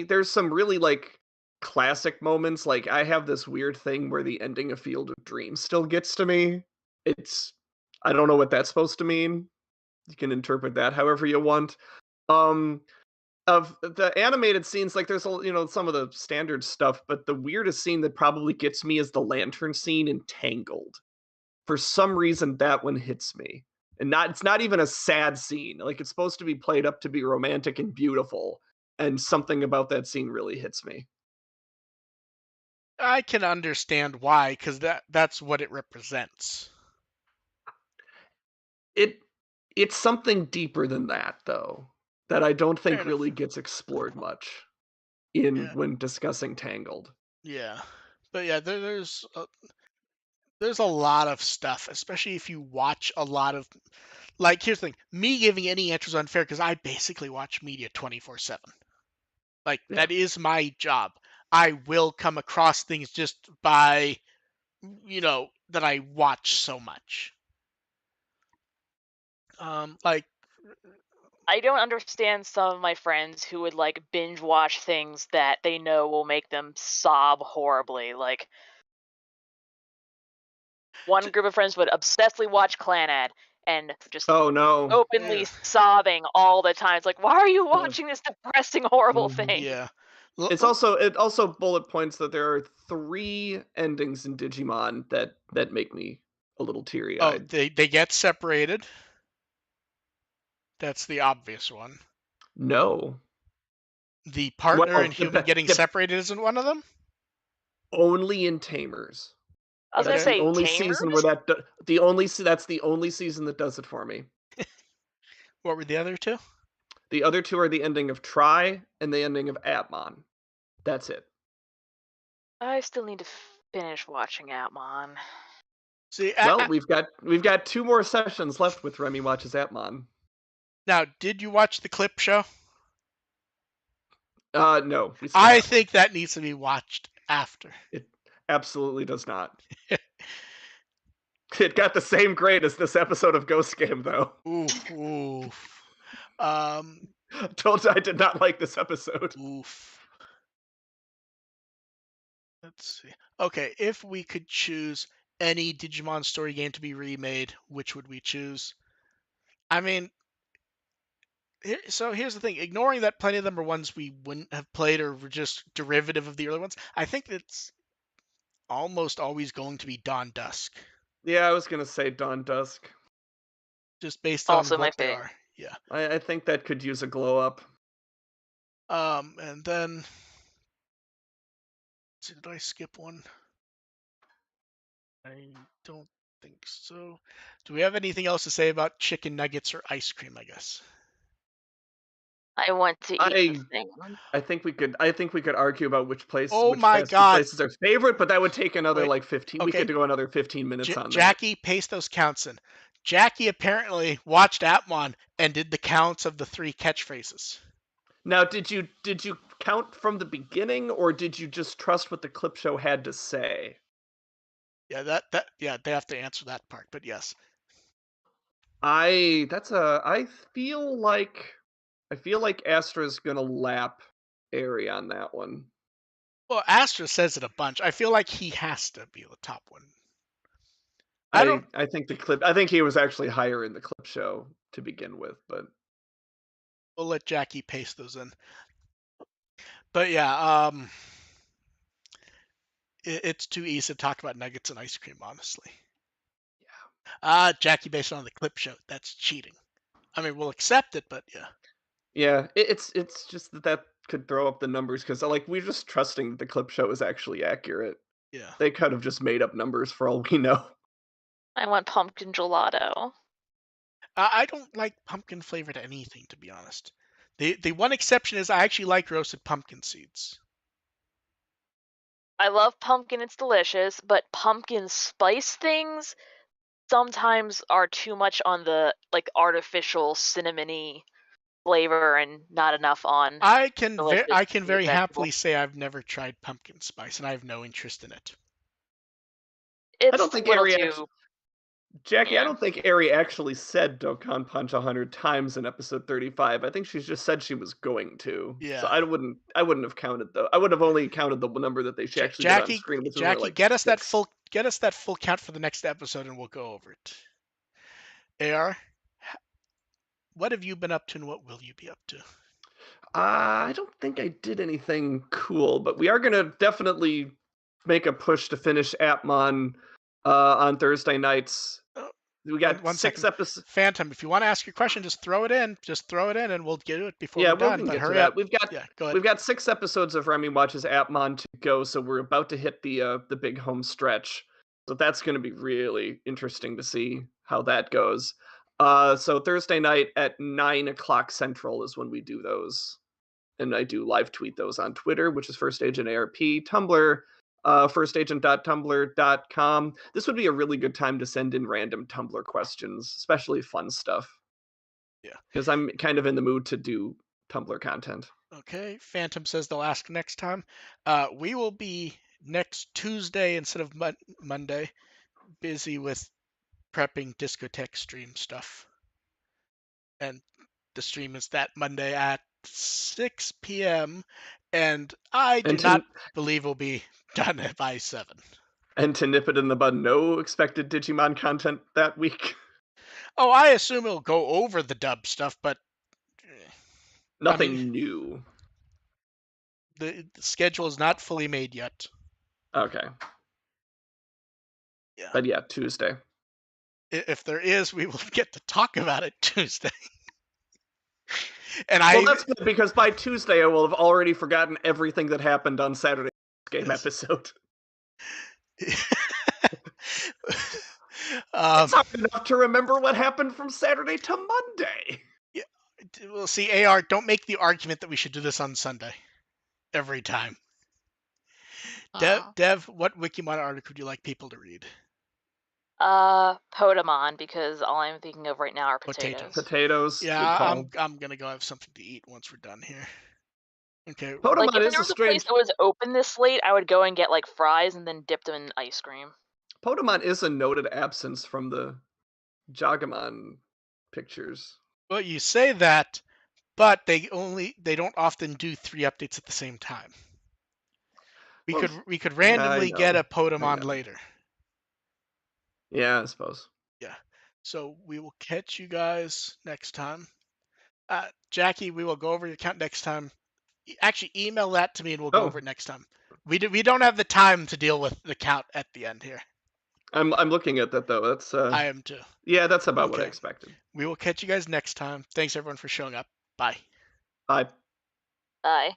there's some really like classic moments. Like I have this weird thing where the ending of Field of Dreams still gets to me. It's I don't know what that's supposed to mean. You can interpret that however you want. Um of the animated scenes, like there's some of the standard stuff, but the weirdest scene that probably gets me is the lantern scene in Tangled. For some reason that one hits me. And it's not even a sad scene. Like it's supposed to be played up to be romantic and beautiful, and something about that scene really hits me. I can understand why, because that's what it represents. It it's something deeper than that though, that I don't Fair think enough. really gets explored much in Yeah. when discussing Tangled. Yeah. But yeah, there's a lot of stuff, especially if you watch a lot of, like, here's the thing. Me giving any answer is unfair because I basically watch media 24/7. Like, Yeah. that is my job. I will come across things just by, that I watch so much. Like, I don't understand some of my friends who would like binge watch things that they know will make them sob horribly. Like one t- group of friends would obsessively watch Clanad and just Oh no. openly yeah, sobbing all the time. It's like, why are you Yeah. watching this depressing, horrible Mhm. thing? yeah. It also bullet points that there are 3 endings in Digimon that make me a little Oh, teary-eyed. they get separated. That's the obvious one. No. The partner and Well, human getting separated isn't one of them. only in Tamers. I was gonna That's the Okay. say only season where Tamers. that's the only season that does it for me. What were the other two? The other 2 are the ending of Try and the ending of Atmon. That's it. I still need to finish watching Atmon. See, Well, we've got 2 more sessions left with Remy watches Atmon. now, did you watch the clip show? No, we still I haven't. think that needs to be watched after. It absolutely does not. It got the same grade as this episode of Ghost Game, though. Oof, oof. Um, Told you I did not like this episode. oof. Let's see. Okay, if we could choose any Digimon story game to be remade, which would we choose? I mean, so here's the thing. Ignoring that plenty of them are ones we wouldn't have played or were just derivative of the early ones, I think it's almost always going to be Dawn Dusk. Yeah, I was gonna say Dawn Dusk. just based on Also my what they fave. are. Yeah. I think that could use a glow up. Yeah. I think that could use a glow up. And then, did I skip one? I don't think so. Do we have anything else to say about chicken nuggets or ice cream? I guess. I want to eat the I thing. I think we could argue about which Oh my fast food God! place is our favorite, but that would take another Wait. like 15. We Okay, could go another 15 minutes on that. Jackie, paste those counts in. Jackie apparently watched Atmon and did the counts of the 3 catchphrases. Now, did you count from the beginning, or did you just trust what the clip show had to say? Yeah, yeah, they have to answer that part, but yes. I feel like Astra's gonna lap Airy on that one. Well, Astra says it a bunch. I feel like he has to be the top one. I don't. I think he was actually higher in the clip show to begin with, but We'll let Jackie paste those in. But yeah, it's too easy to talk about nuggets and ice cream, honestly. yeah. Jackie based on the clip show. That's cheating. I mean, we'll accept it, but yeah. Yeah, it's just that could throw up the numbers because like we're just trusting that the clip show is actually accurate. Yeah. They could have just made up numbers for all we know. I want pumpkin gelato. I don't like pumpkin flavored anything, to be honest. The one exception is I actually like roasted pumpkin seeds. I love pumpkin, it's delicious, but pumpkin spice things sometimes are too much on the like artificial cinnamony flavor and not enough on I can delicious very vegetable. happily say I've never tried pumpkin spice, and I have no interest in it. I don't It's a think little Ari too Jackie, I yeah. don't think Ari actually said Dokkan Punch 100 times in episode 35. I think she's just said she was going to. So Yeah. I wouldn't have counted though. I would have only counted the number that she actually did on screen, which was only like Get us that 6. full count for the next episode, and we'll go over it. Ar, what have you been up to, and what will you be up to? I don't think I did anything cool, but we are gonna definitely make a push to finish Atmon on Thursday nights. Oh, We got one 6 second, episodes. Phantom. If you want to ask your question, just throw it in. Just throw it in, and we'll get it before Yeah, we're we done. can But get to hurry up. that. Yeah, go ahead. We've got 6 episodes of Remy Watches Atmon to go, so we're about to hit the big home stretch. So that's going to be really interesting to see how that goes. So Thursday night at 9 o'clock Central is when we do those, and I do live tweet those on Twitter, which is First Agent ARP, Tumblr, firstagent.tumblr.com. This would be a really good time to send in random Tumblr questions, especially fun stuff. Yeah. Because I'm kind of in the mood to do Tumblr content. Okay. Phantom says they'll ask next time. We will be next Tuesday instead of Monday, busy with prepping discotheque stream stuff. And the stream is that Monday at 6 p.m. And I do not believe we'll be done by 7. And to nip it in the bud, no expected Digimon content that week. Oh, I assume it'll go over the dub stuff, but Nothing new. The schedule is not fully made yet. Okay. Yeah. But yeah, Tuesday. If there is, we will get to talk about it Tuesday. And that's good because by Tuesday I will have already forgotten everything that happened on Saturday's game episode. It's hard enough to remember what happened from Saturday to Monday. Yeah, we'll see. AR, don't make the argument that we should do this on Sunday every time. Dev, what Wikimon article would you like people to read? Podemon, because all I'm thinking of right now are potatoes. Potatoes. Yeah, I'm gonna go have something to eat once we're done here. Okay. Podemon like if is there was a place that was open this late, I would go and get like fries and then dip them in ice cream. Podemon is a noted absence from the Jagamon pictures. Well, you say that, but they don't often do 3 updates at the same time. We could randomly get a Podemon later. Yeah, I suppose. Yeah. So we will catch you guys next time. Jackie, we will go over your count next time. Actually, email that to me and we'll go over it next time. We don't have the time to deal with the count at the end here. I'm looking at that though. That's I am too. yeah, that's about what I Okay. expected. We will catch you guys next time. Thanks everyone for showing up. Bye. Bye. Bye.